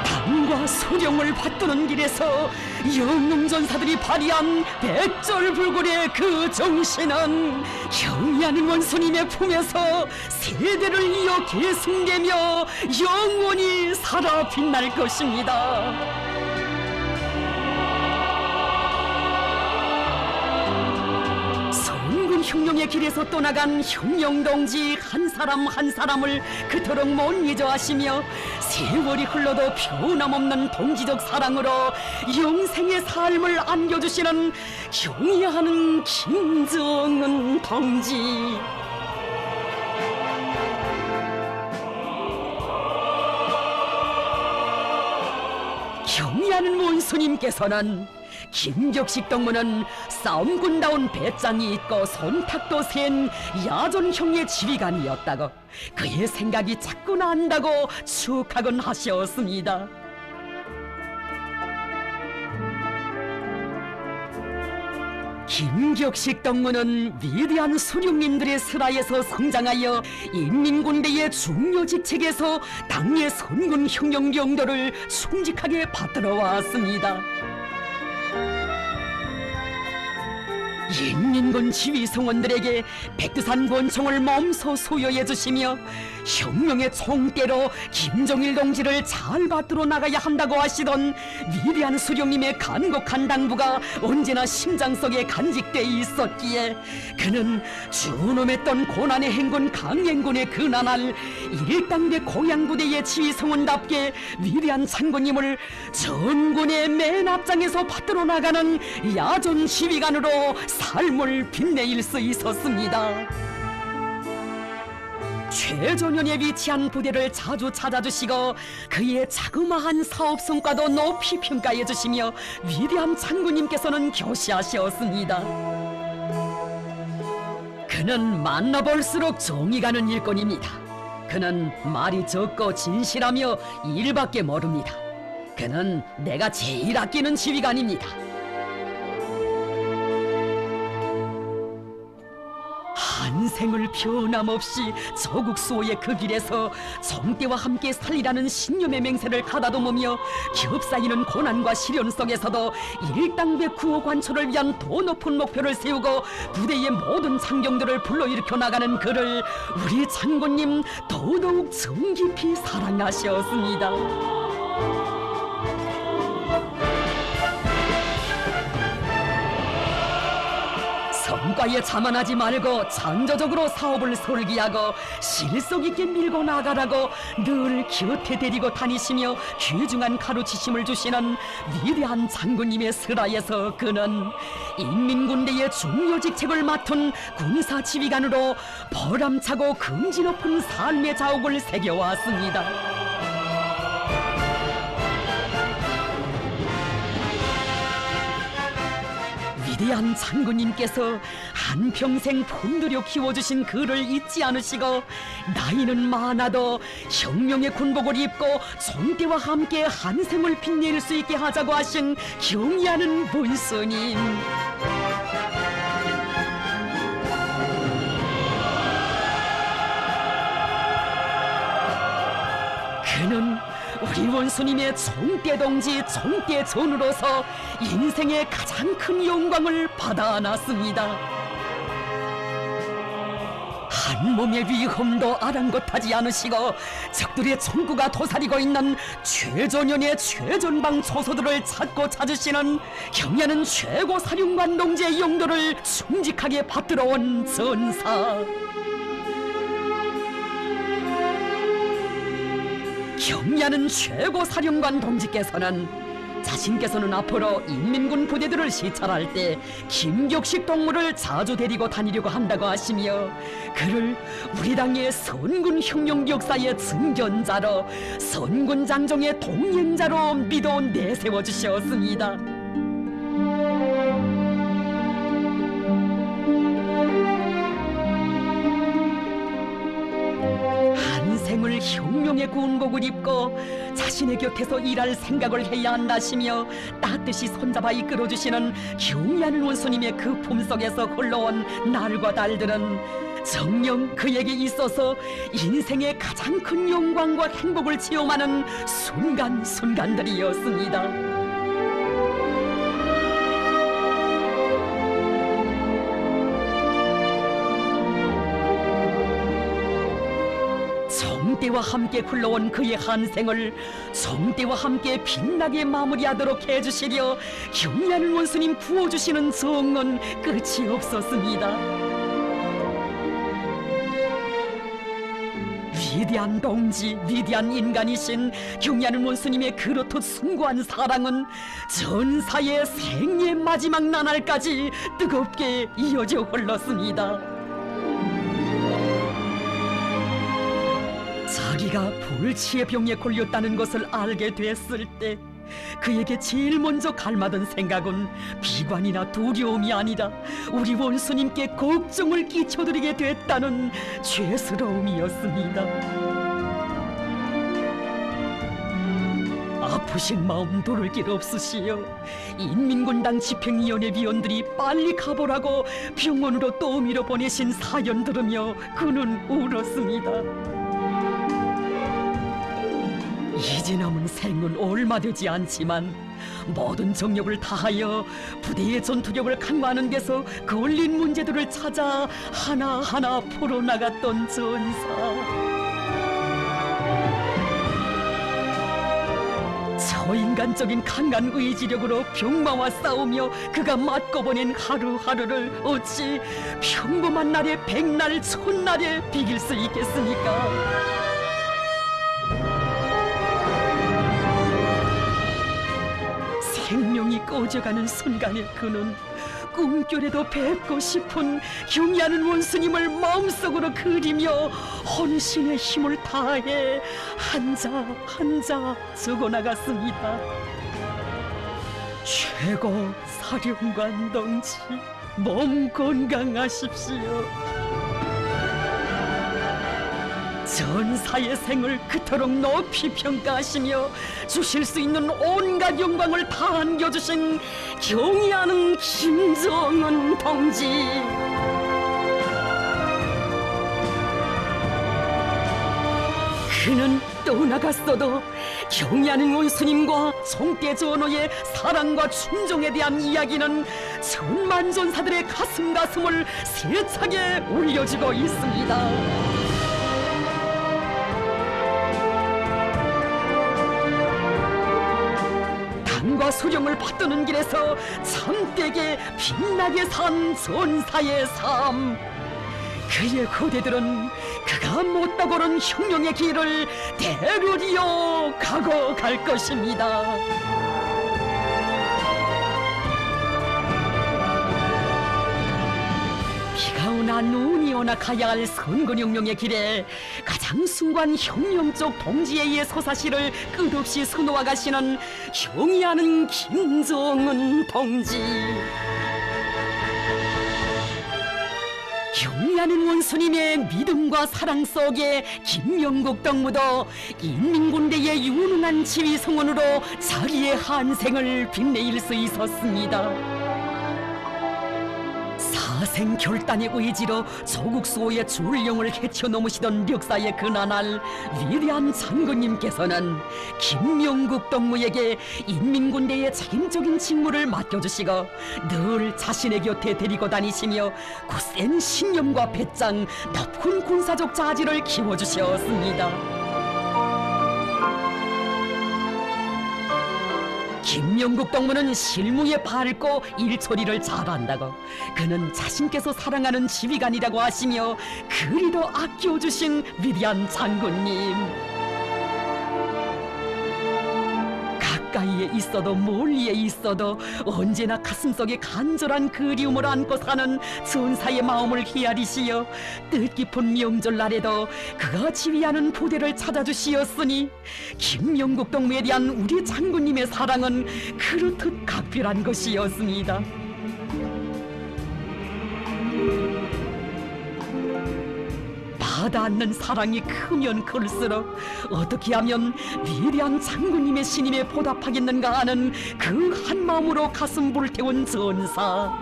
당과 소령을 받드는 길에서 영웅전사들이 발휘한 백절불굴의 그 정신은 경애하는 원수님의 품에서 세대를 이어 계승되며 영원히 살아 빛날 것입니다. 흉룡의 길에서 떠나간 흉룡동지 한 사람 한 사람을 그토록 못 잊어 하시며 세월이 흘러도 변함없는 동지적 사랑으로 영생의 삶을 안겨주시는 경애하는 김정은 동지. 경애하는 원수님께서는 김격식 동무는 싸움꾼다운 배짱이 있고 손탁도 센 야전형의 지휘관이었다고 그의 생각이 자꾸 난다고 축하곤 하셨습니다. 김격식 동무는 위대한 수령님들의 슬하에서 성장하여 인민군대의 중요 직책에서 당의 선군 흉령병도를 충직하게 받들어 왔습니다. 인민군 지휘성원들에게 백두산 권총을 몸소 수여해 주시며 혁명의 총대로 김정일 동지를 잘 받들어 나가야 한다고 하시던 위대한 수령님의 간곡한 당부가 언제나 심장 속에 간직돼 있었기에 그는 준엄했던 고난의 행군 강행군의 그 나날 일당대 고향부대의 지휘성원답게 위대한 장군님을 전군의 맨 앞장에서 받들어 나가는 야전 지휘관으로 삶을 빛내일 수 있었습니다. 최전연에 위치한 부대를 자주 찾아주시고 그의 자그마한 사업 성과도 높이 평가해 주시며 위대한 장군님께서는 교시하셨습니다. 그는 만나볼수록 정이 가는 일꾼입니다. 그는 말이 적고 진실하며 일밖에 모릅니다. 그는 내가 제일 아끼는 지휘관입니다. 한 인생을 변함없이 저국 수호의 그 길에서 정대와 함께 살리라는 신념의 맹세를 가다듬으며 겹사이는 고난과 시련 속에서도 일당백구호 관초를 위한 더 높은 목표를 세우고 부대의 모든 장병들을 불러일으켜 나가는 그를 우리 장군님 더더욱 정 깊이 사랑하셨습니다. 성과에 자만하지 말고 창조적으로 사업을 설계하고 실속 있게 밀고 나가라고 늘 곁에 데리고 다니시며 귀중한 가르치심을 주시는 위대한 장군님의 슬하에서 그는 인민군대의 중요 직책을 맡은 군사지휘관으로 보람차고 긍지 높은 삶의 자옥을 새겨왔습니다. 위대한 장군님께서 한평생 품들여 키워주신 그를 잊지 않으시고 나이는 많아도 혁명의 군복을 입고 정대와 함께 한 생을 빛낼 수 있게 하자고 하신 경의하는 원수님. 그는 우리 원수님의 정대동지 정대전으로서 인생의 가장 큰 영광을 받아 안았습니다. 한 몸의 위험도 아랑곳하지 않으시고 적들의 총구가 도사리고 있는 최전연의 최전방 초소들을 찾고 찾으시는 경야는 최고 사령관 동지의 용도를 충직하게 받들어온 전사. 경야는 최고 사령관 동지께서는 자신께서는 앞으로 인민군 부대들을 시찰할 때 김격식 동무를 자주 데리고 다니려고 한다고 하시며 그를 우리 당의 선군 혁명 역사의 증견자로 선군 장정의 동행자로 믿어 내세워 주셨습니다. 생을 혁명의 군복을 입고 자신의 곁에서 일할 생각을 해야 한다시며 따뜻이 손잡아 이끌어주시는 경의하는 원수님의 그 품속에서 흘러온 날과 달들은 정녕 그에게 있어서 인생의 가장 큰 영광과 행복을 체험하는 순간순간들이었습니다. 정대와 함께 흘러온 그의 한 생을 정대와 함께 빛나게 마무리하도록 해주시려 경의하는 원수님 부어주시는 정은 끝이 없었습니다. 위대한 동지, 위대한 인간이신 경의하는 원수님의 그렇듯 숭고한 사랑은 전사의 생의 마지막 나날까지 뜨겁게 이어져 흘렀습니다. 자기가 불치의 병에 걸렸다는 것을 알게 됐을 때 그에게 제일 먼저 갈마던 생각은 비관이나 두려움이 아니라 우리 원수님께 걱정을 끼쳐드리게 됐다는 죄스러움이었습니다. 아프신 마음 두를 길 없으시여 인민군당 집행위원회 위원들이 빨리 가보라고 병원으로 떠밀어 보내신 사연 들으며 그는 울었습니다. 이제 남은 생은 얼마 되지 않지만 모든 정력을 다하여 부대의 전투력을 강화하는 데서 걸린 문제들을 찾아 하나하나 풀어나갔던 전사. 저인간적인 강한 의지력으로 병마와 싸우며 그가 맞고 보낸 하루하루를 어찌 평범한 날에 백날 천날에 비길 수 있겠습니까? 생명이 꺼져가는 순간에 그는 꿈결에도 뵙고 싶은 경의하는 원수님을 마음속으로 그리며 혼신의 힘을 다해 한자 한자 적어나갔습니다. 최고 사령관 동지, 몸 건강하십시오. 전사의 생을 그토록 높이 평가하시며 주실 수 있는 온갖 영광을 다 안겨주신 경의하는 김정은 동지. 그는 떠나갔어도 경의하는 원수님과 총대 전호의 사랑과 충정에 대한 이야기는 천만전사들의 가슴을 세차게 울려주고 있습니다. 당과 수령을 받드는 길에서 참되게 빛나게 산 전사의 삶. 그의 후대들은 그가 못다 걸은 혁명의 길을 대로리어 가고 갈 것입니다. 비가 오나 눈이 오나 가야 할 선근혁명의 길에 가장 숭고한 혁명적 동지에 의해 서사시를 끝없이 수놓아 가시는 경의하는 김정은 동지. 경의하는 원수님의 믿음과 사랑 속에 김명국 동무도 인민군대의 유능한 지휘성원으로 자기의 한생을 빛내일 수 있었습니다. 사생 결단의 의지로 조국 수호의 줄령을 헤쳐넘으시던 역사의 그나날 위대한 장군님께서는 김명국 동무에게 인민군대의 책임적인 직무를 맡겨주시고 늘 자신의 곁에 데리고 다니시며 굳센 신념과 배짱, 높은 군사적 자질을 키워주셨습니다. 김명국 동무는 실무에 밝고 일처리를 잘한다고, 그는 자신께서 사랑하는 지휘관이라고 하시며 그리도 아껴주신 위대한 장군님. 가까이에 있어도 멀리에 있어도 언제나 가슴속에 간절한 그리움을 안고 사는 전사의 마음을 헤아리시어 뜻깊은 명절날에도 그가 지휘하는 부대를 찾아주시었으니 김명국 동무에 대한 우리 장군님의 사랑은 그렇듯 각별한 것이었습니다. 받아안는 사랑이 크면 클수록 어떻게 하면 위대한 장군님의 신임에 보답하겠는가 하는 그 한마음으로 가슴 불태운 전사.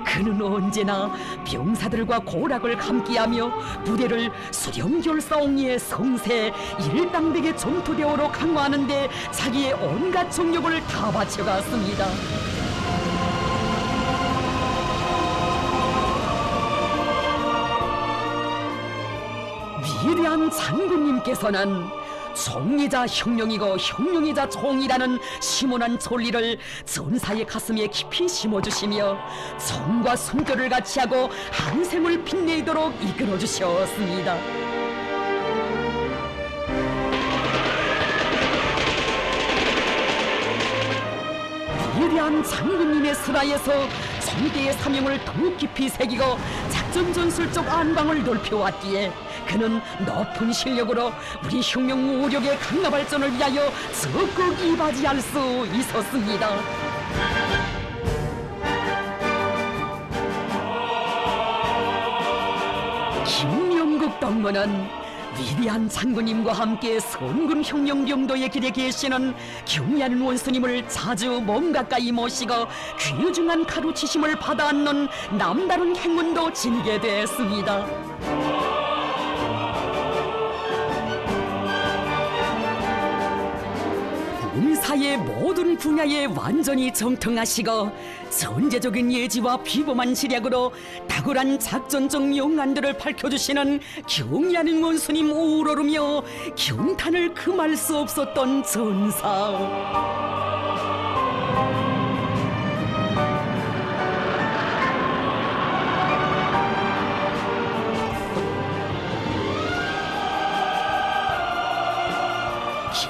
그는 언제나 병사들과 고락을 함께하며 부대를 수령결사옹리의 성세 일당백의 전투대오로 강화하는 데 자기의 온갖 정력을 다 바쳐갔습니다. 위대한 장군님께서는 총이자 혁명이고 혁명이자 총이라는 심오한 진리를 전사의 가슴에 깊이 심어주시며 정과 숨결을 같이 하고 한생을 빛내도록 이끌어주셨습니다. 위대한 장군님의 슬하에서 총대의 사명을 더욱 깊이 새기고 작전 전술적 안방을 넓혀왔기에 그는 높은 실력으로 우리 혁명 우력의 강화 발전을 위하여 적극 이바지할 수 있었습니다. 김명국 동무는 위대한 장군님과 함께 선군 혁명병도의 길에 계시는 경의하는 원수님을 자주 몸 가까이 모시고 귀중한 가르치심을 받아안는 남다른 행운도 지니게 됐습니다. 군사의 모든 분야에 완전히 정통하시고 전제적인 예지와 비범한 지략으로 탁월한 작전적 명안들을 밝혀주시는 경의하는 원수님 우러르며 경탄을 금할 수 없었던 전사.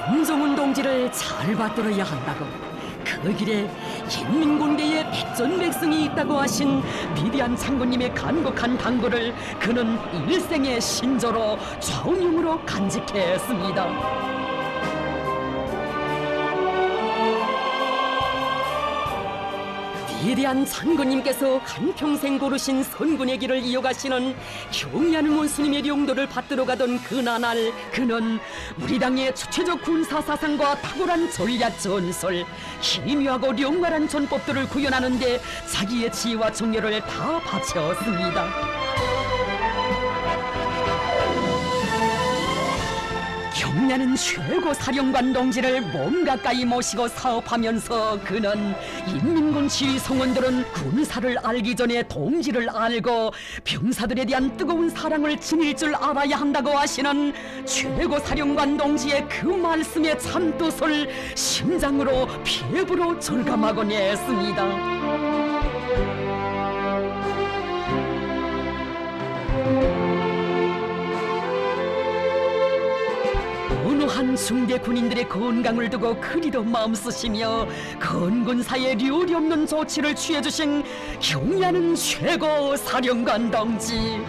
김정은 동지를 잘 받들어야 한다고, 그 길에 인민군대에 백전백승이 있다고 하신 위대한 장군님의 간곡한 당부를 그는 일생의 신조로 좌우명으로 간직했습니다. 위대한 장군님께서 한평생 고르신 선군의 길을 이어가시는 경의하는 원수님의 용도를 받들어 가던 그나날, 그는 우리 당의 주체적 군사 사상과 탁월한 전략 전술, 기묘하고 령활한 전법들을 구현하는 데 자기의 지혜와 정열을 다 바쳤습니다. 경례는 최고 사령관 동지를 몸 가까이 모시고 사업하면서 그는 인민군 지휘성원들은 군사를 알기 전에 동지를 알고 병사들에 대한 뜨거운 사랑을 지닐 줄 알아야 한다고 하시는 최고 사령관 동지의 그 말씀의 참뜻을 심장으로 피부로 절감하곤 했습니다. 어느 한 중대 군인들의 건강을 두고 그리도 마음 쓰시며 건군사에 류리 없는 조치를 취해주신 경례하는 최고 사령관 동지.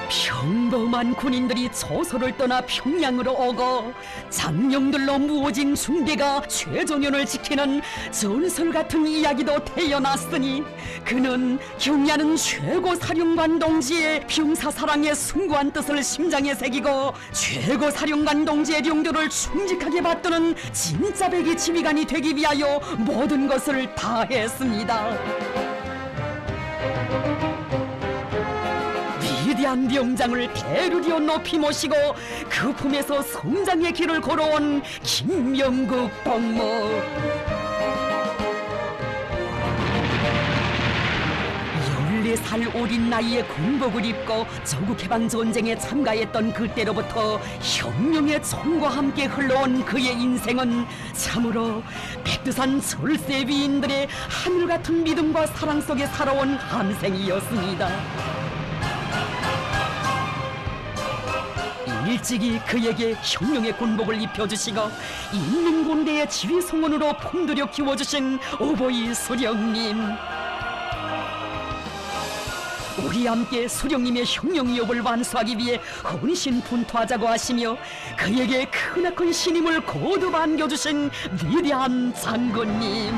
평범한 군인들이 조소를 떠나 평양으로 오고 장령들로 무어진 중대가 최종현을 지키는 전설 같은 이야기도 태어났으니 그는 경례하는 최고 사령관 동지의 병사 사랑의 숭고한 뜻을 심장에 새기고 최고 사령관 동지의 용도를 충직하게 받드는 진짜 백의 지휘관이 되기 위하여 모든 것을 다했습니다. 위대한 명장을 대르리어 높이 모시고 그 품에서 성장의 길을 걸어온 김명국 동무. 14살 어린 나이에 군복을 입고 조국해방전쟁에 참가했던 그때로부터 혁명의 총과 함께 흘러온 그의 인생은 참으로 백두산 철새 위인들의 하늘같은 믿음과 사랑 속에 살아온 한 생이었습니다. 일찍이 그에게 혁명의 군복을 입혀주시고 인민군대의 지휘성원으로 품들여 키워주신 어버이 수령님, 우리 함께 수령님의 혁명 위협을 완수하기 위해 헌신분투하자고 하시며 그에게 크나큰 신임을 거듭 안겨주신 위대한 장군님,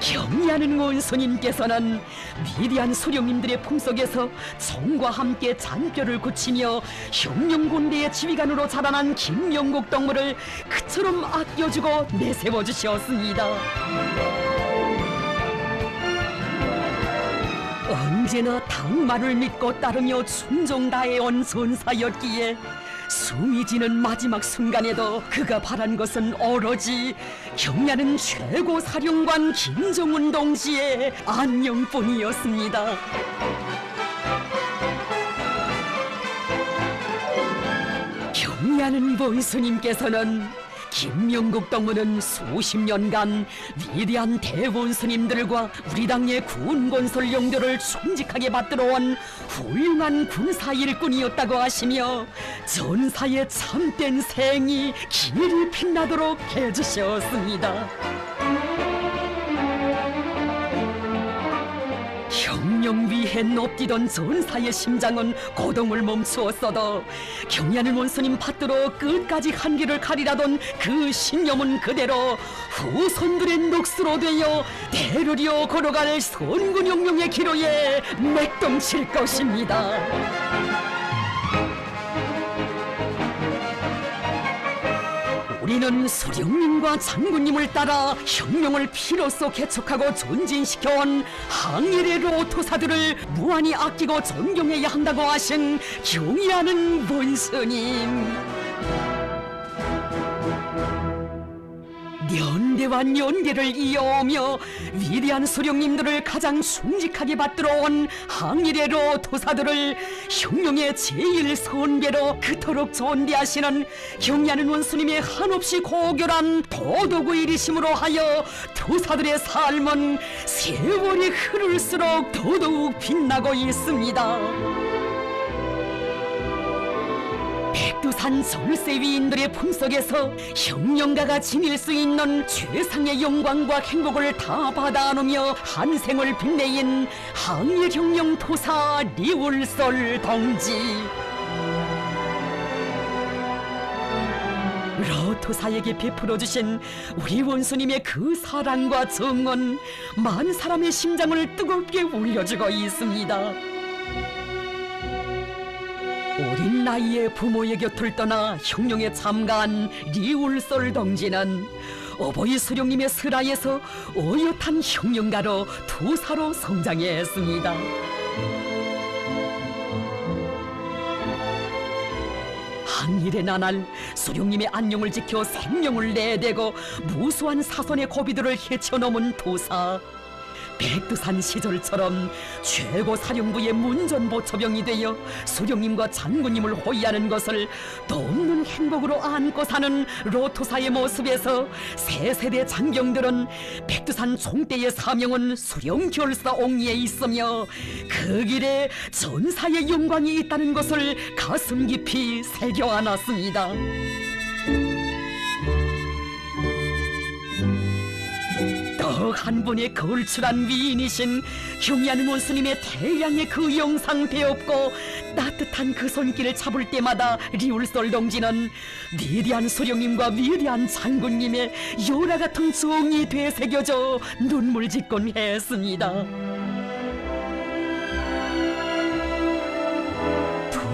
경례하는 원수님께서는 위대한 수령님들의 품속에서 총과 함께 잔뼈를 굳히며 혁명군대의 지휘관으로 자라난 김명국 동무를 그처럼 아껴주고 내세워 주셨습니다. 언제나 당만을 믿고 따르며 순종 다해온 전사였기에 숨이 지는 마지막 순간에도 그가 바란 것은 오로지 경례하는 최고 사령관 김정은 동지의 안녕뿐이었습니다. 경례하는 원수님께서는 김명국 동무는 수십 년간 위대한 대원수님들과 우리 당의 군건설 용도를 충직하게 받들어온 훌륭한 군사 일꾼이었다고 하시며 전사의 참된 생이 길이 빛나도록 해주셨습니다. 혁명 위해 높디던 전사의 심장은 고동을 멈추었어도 경례하는 원수님 받들어 끝까지 한길을 가리라던 그 신념은 그대로 후손들의 넋으로 되어 대르리어 걸어갈 선군혁명의 기로에 맥동칠 것입니다. 우리는 수령님과 장군님을 따라 혁명을 피로써 개척하고 존진시켜온 항일의 로토사들을 무한히 아끼고 존경해야 한다고 하신 경의하는 원수님, 연대와 연계를 이어오며 위대한 수령님들을 가장 충직하게 받들어온 항일의 로토사들을 혁명의 제1선배로 그토록 존대하시는 경례하는 원수님의 한없이 고결한 도덕의 일이심으로 하여 토사들의 삶은 세월이 흐를수록 더더욱 빛나고 있습니다. 백두산 절세 위인들의 품속에서 혁명가가 지닐 수 있는 최상의 영광과 행복을 다 받아 안으며 한 생을 빛내인 항일혁명 토사 리울솔 동지. 로토사에게 베풀어주신 우리 원수님의 그 사랑과 정은 만 사람의 심장을 뜨겁게 울려주고 있습니다. 어린 나이에 부모의 곁을 떠나 혁명에 참가한 리울솔 동지는 어버이 수령님의 슬하에서 어엿한 형령가로 도사로 성장했습니다. 항일의 나날 수령님의 안녕을 지켜 생명을 내대고 무수한 사선의 고비들을 헤쳐넘은 도사. 백두산 시절처럼 최고 사령부의 문전보초병이 되어 수령님과 장군님을 호위하는 것을 넘는 행복으로 안고 사는 로토사의 모습에서 새 세대 장경들은 백두산 총대의 사명은 수령결사 옹리에 있으며 그 길에 전사의 영광이 있다는 것을 가슴 깊이 새겨 안았습니다. 또 한 분의 걸출한 위인이신 경리하는 원수님의 태양의 그 영상 배웠고 따뜻한 그 손길을 잡을 때마다 리울솔 동지는 위대한 수령님과 위대한 장군님의 요라 같은 정이 되새겨져 눈물 짓곤 했습니다.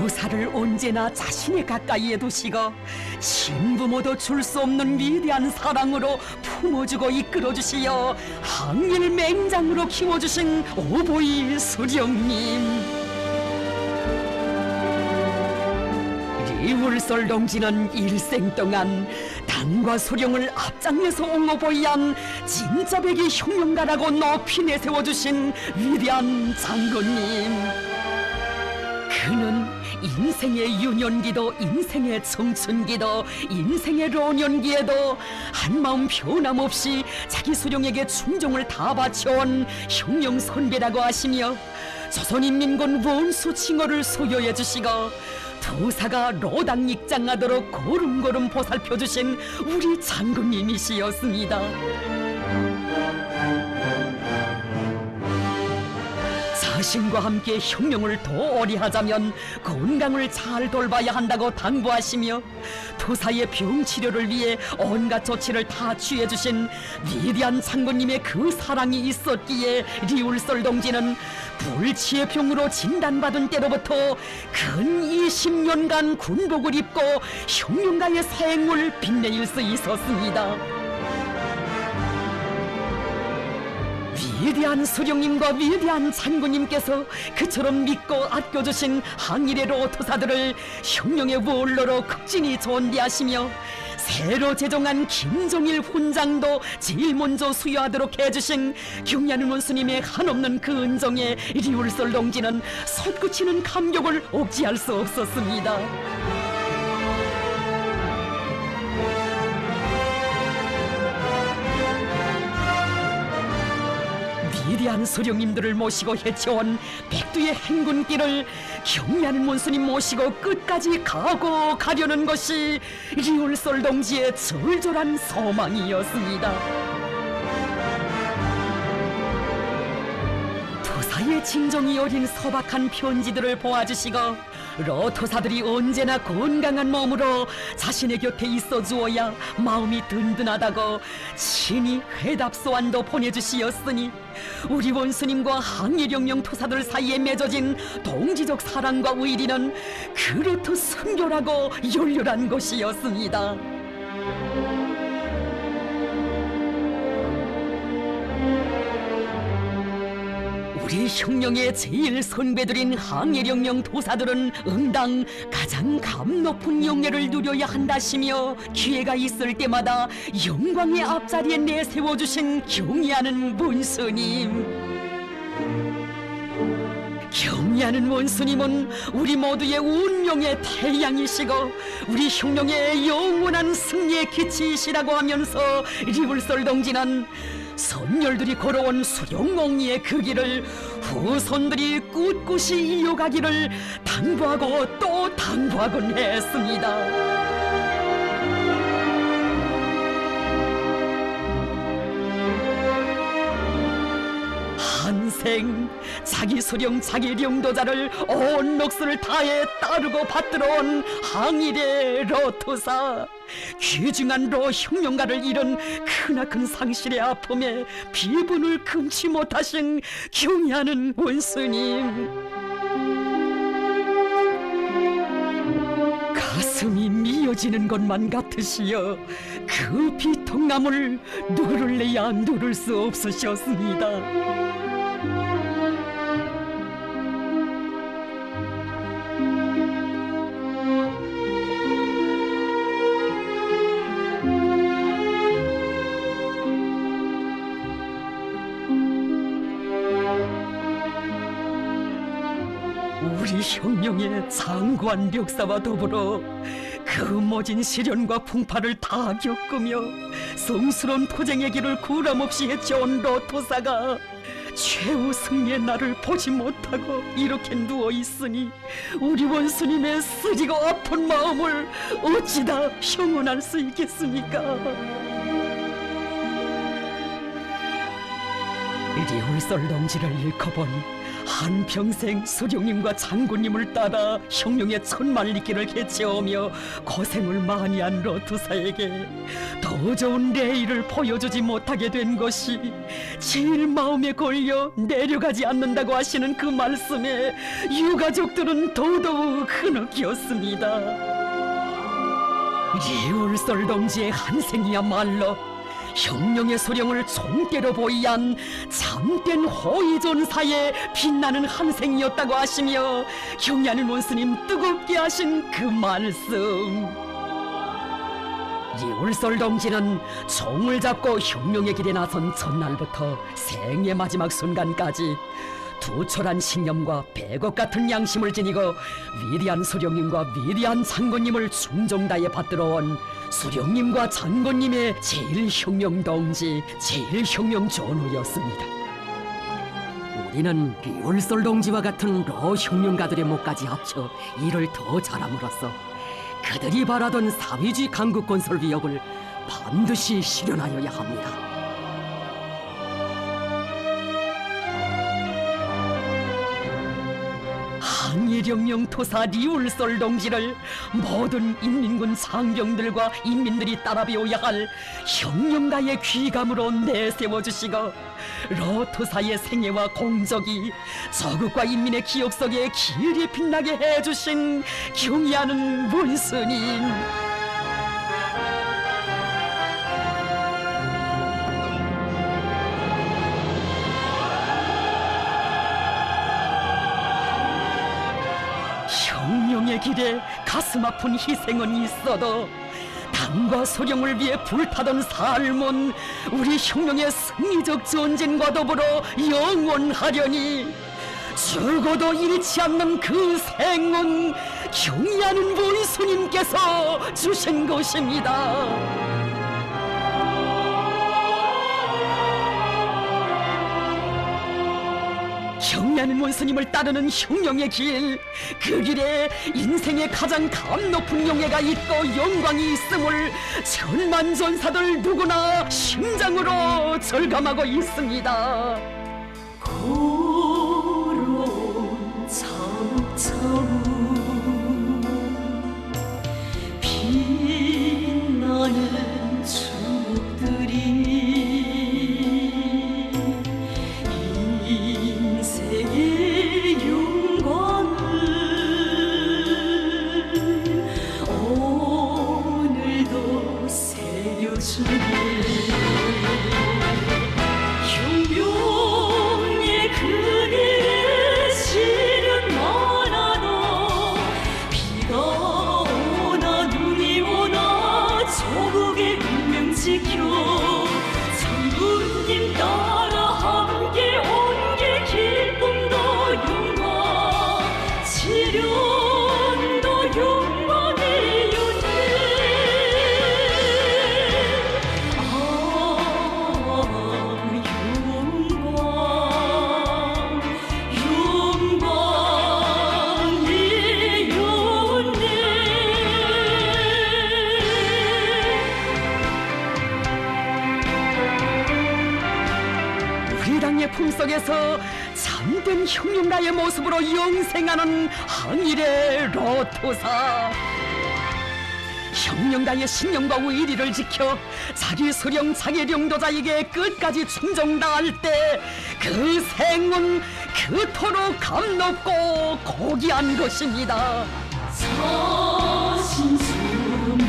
도사를 언제나 자신의 가까이에 두시고 친부모도 줄 수 없는 위대한 사랑으로 품어주고 이끌어주시어 항일 맹장으로 키워주신 오보이 수령님. 리울솔 동지는 일생 동안 당과 수령을 앞장내서 옹호보이한 진짜 백의 혁명가라고 높이 내세워주신 위대한 장군님. 그는 인생의 유년기도 인생의 청춘기도 인생의 노년기에도 한마음 변함없이 자기 수령에게 충정을 다 바쳐온 혁명 선배라고 하시며 조선인민군 원수 칭호를 소유해 주시고 도사가 로당 입장하도록 고름고름 보살펴 주신 우리 장군님이시였습니다. 자신과 함께 혁명을 더 오래 하자면 건강을 잘 돌봐야 한다고 당부하시며 도사의 병치료를 위해 온갖 조치를 다 취해주신 위대한 장군님의 그 사랑이 있었기에 리울솔 동지는 불치의 병으로 진단받은 때로부터 근 20년간 군복을 입고 혁명가의 생을 빛내일 수 있었습니다. 위대한 수령님과 위대한 장군님께서 그처럼 믿고 아껴주신 항일의 로토사들을 혁명의 원로로 극진히 존대하시며 새로 제정한 김정일 훈장도 제일 먼저 수여하도록 해주신 경리하는 원수님의 한없는 그 은정에 리울솔 동지는 솟구치는 감격을 억제할 수 없었습니다. 위대한 수령님들을 모시고 헤쳐온 백두의 행군길을 경리하는 원수님 모시고 끝까지 가고 가려는 것이 리울솔 동지의 절절한 소망이었습니다. 도사의 진정이 어린 소박한 편지들을 보아주시고 로토사들이 언제나 건강한 몸으로 자신의 곁에 있어 주어야 마음이 든든하다고 친히 회답소안도 보내주시었으니 우리 원수님과 항일혁명 토사들 사이에 맺어진 동지적 사랑과 의리는 그렇듯 순결하고 열렬한 것이었습니다. 우리 혁명의 제일 선배들인 항일혁명 도사들은 응당 가장 감 높은 영예를 누려야 한다시며 기회가 있을 때마다 영광의 앞자리에 내세워주신 경의하는 원수님. 경의하는 원수님은 우리 모두의 운명의 태양이시고 우리 혁명의 영원한 승리의 기치이시라고 하면서 리울솔 동지는 선열들이 걸어온 수령옹리의 그 길을 후손들이 꿋꿋이 이어가기를 당부하고 또 당부하곤 했습니다. 한생 자기 수령 자기 령도자를 온 넋을 다해 따르고 받들어온 항일의 로토사, 귀중한 로 혁명가를 잃은 크나큰 상실의 아픔에 비분을 금치 못하신 경의하는 원수님. 가슴이 미어 이어지는 것만 같으시어 그 비통남을 누를래야 누를 수 없으셨습니다. 우리 형령의 장관 력사와 더불어 그 모진 시련과 풍파를 다 겪으며 성스러운 토쟁의 길을 구람없이 헤쳐온 로토사가 최후 승리의 날을 보지 못하고 이렇게 누워있으니 우리 원수님의 쓰리고 아픈 마음을 어찌다 형언할 수 있겠습니까? 리울설 동지를 일컬어보니 한평생 수령님과 장군님을 따라 형령의 천만리길을 개최하며 고생을 많이 한 로투사에게 더 좋은 레이를 보여주지 못하게 된 것이 제일 마음에 걸려 내려가지 않는다고 하시는 그 말씀에 유가족들은 더더욱 흐느꼈습니다. 리울설 동지의 한생이야말로 형령의 소령을 총대로 보이한 참된 호의존사의 빛나는 한생이었다고 하시며 경야는 원스님 뜨겁게 하신 그 말씀. 리울설 동지는 총을 잡고 형령의 길에 나선 첫날부터 생의 마지막 순간까지 투철한 신념과 백억 같은 양심을 지니고 위대한 수령님과 위대한 장군님을 충정다해 받들어온 수령님과 장군님의 제일 형령 동지, 제일 형령 전우였습니다. 우리는 리울설 동지와 같은 러 형령가들의 목까지 합쳐 일을 더 잘함으로써 그들이 바라던 사회주의 강국 건설 위협을 반드시 실현하여야 합니다. 항일혁명 토사 리울설 동지를 모든 인민군 장병들과 인민들이 따라 배워야 할 형령가의 귀감으로 내세워주시고 로토사의 생애와 공적이 저국과 인민의 기억 속에 길이 빛나게 해주신 경의하는 원스님. 형령의 길에 가슴 아픈 희생은 있어도 당과 소령을 위해 불타던 삶은 우리 형령의 승리적 전쟁과 더불어 영원하려니 죽어도 잃지 않는 그 생은 경의하는 원수님께서 주신 것입니다. 경의하는 원수님을 따르는 형령의 길, 그 길에 인생의 가장 감 높은 용예가 있고 영광이 있음을 천만 전사들 누구나 심장으로 절감하고 있습니다. 고로운 차우차우 빛나는 추억들이 인생의 영광을 오늘도 새겨주네. 흉룡의 그늘에 시련 많아도 비가 오나 눈이 오나 조국의 운명 지켜 장군님 따라 함께 온 게 기쁨도 영광 시련도 영광이었네. 우리 당의 품속에서 참된 형령가의 모습으로 영생하는 항일의 로토사. 형령가의 신념과 의리를 지켜 자기 수령 자기領도자에게 끝까지 충정다할 때 그 생은 그토록 감높고 고귀한 것입니다. 자신스러운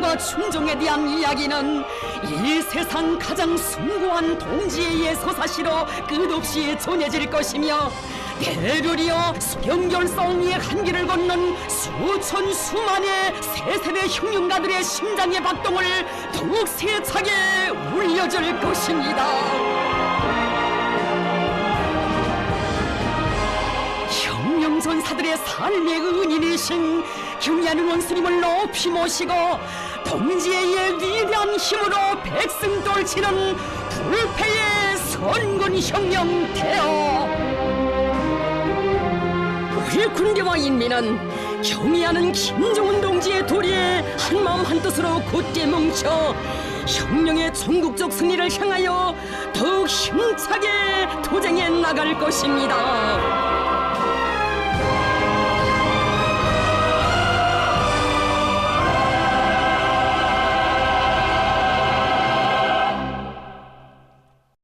사랑과 순종에 대한 이야기는 이 세상 가장 숭고한 동지애의 서사시로 끝없이 전해질 것이며 대별이여 수경결 싸움 위의 한길을 걷는 수천 수만의 세세대 혁명가들의 심장의 박동을 더욱 세차게 울려줄 것입니다. 혁명전사들의 삶의 은인이신 경의하는 원스님을 높이 모시고 동지애의 위대한 힘으로 백승 돌치는 불패의 선군혁명 대어. 우리 군대와 인민은 경의하는 김정은 동지의 도리에 한마음 한뜻으로 굳게 뭉쳐 혁명의 전국적 승리를 향하여 더욱 힘차게 도쟁해 나갈 것입니다.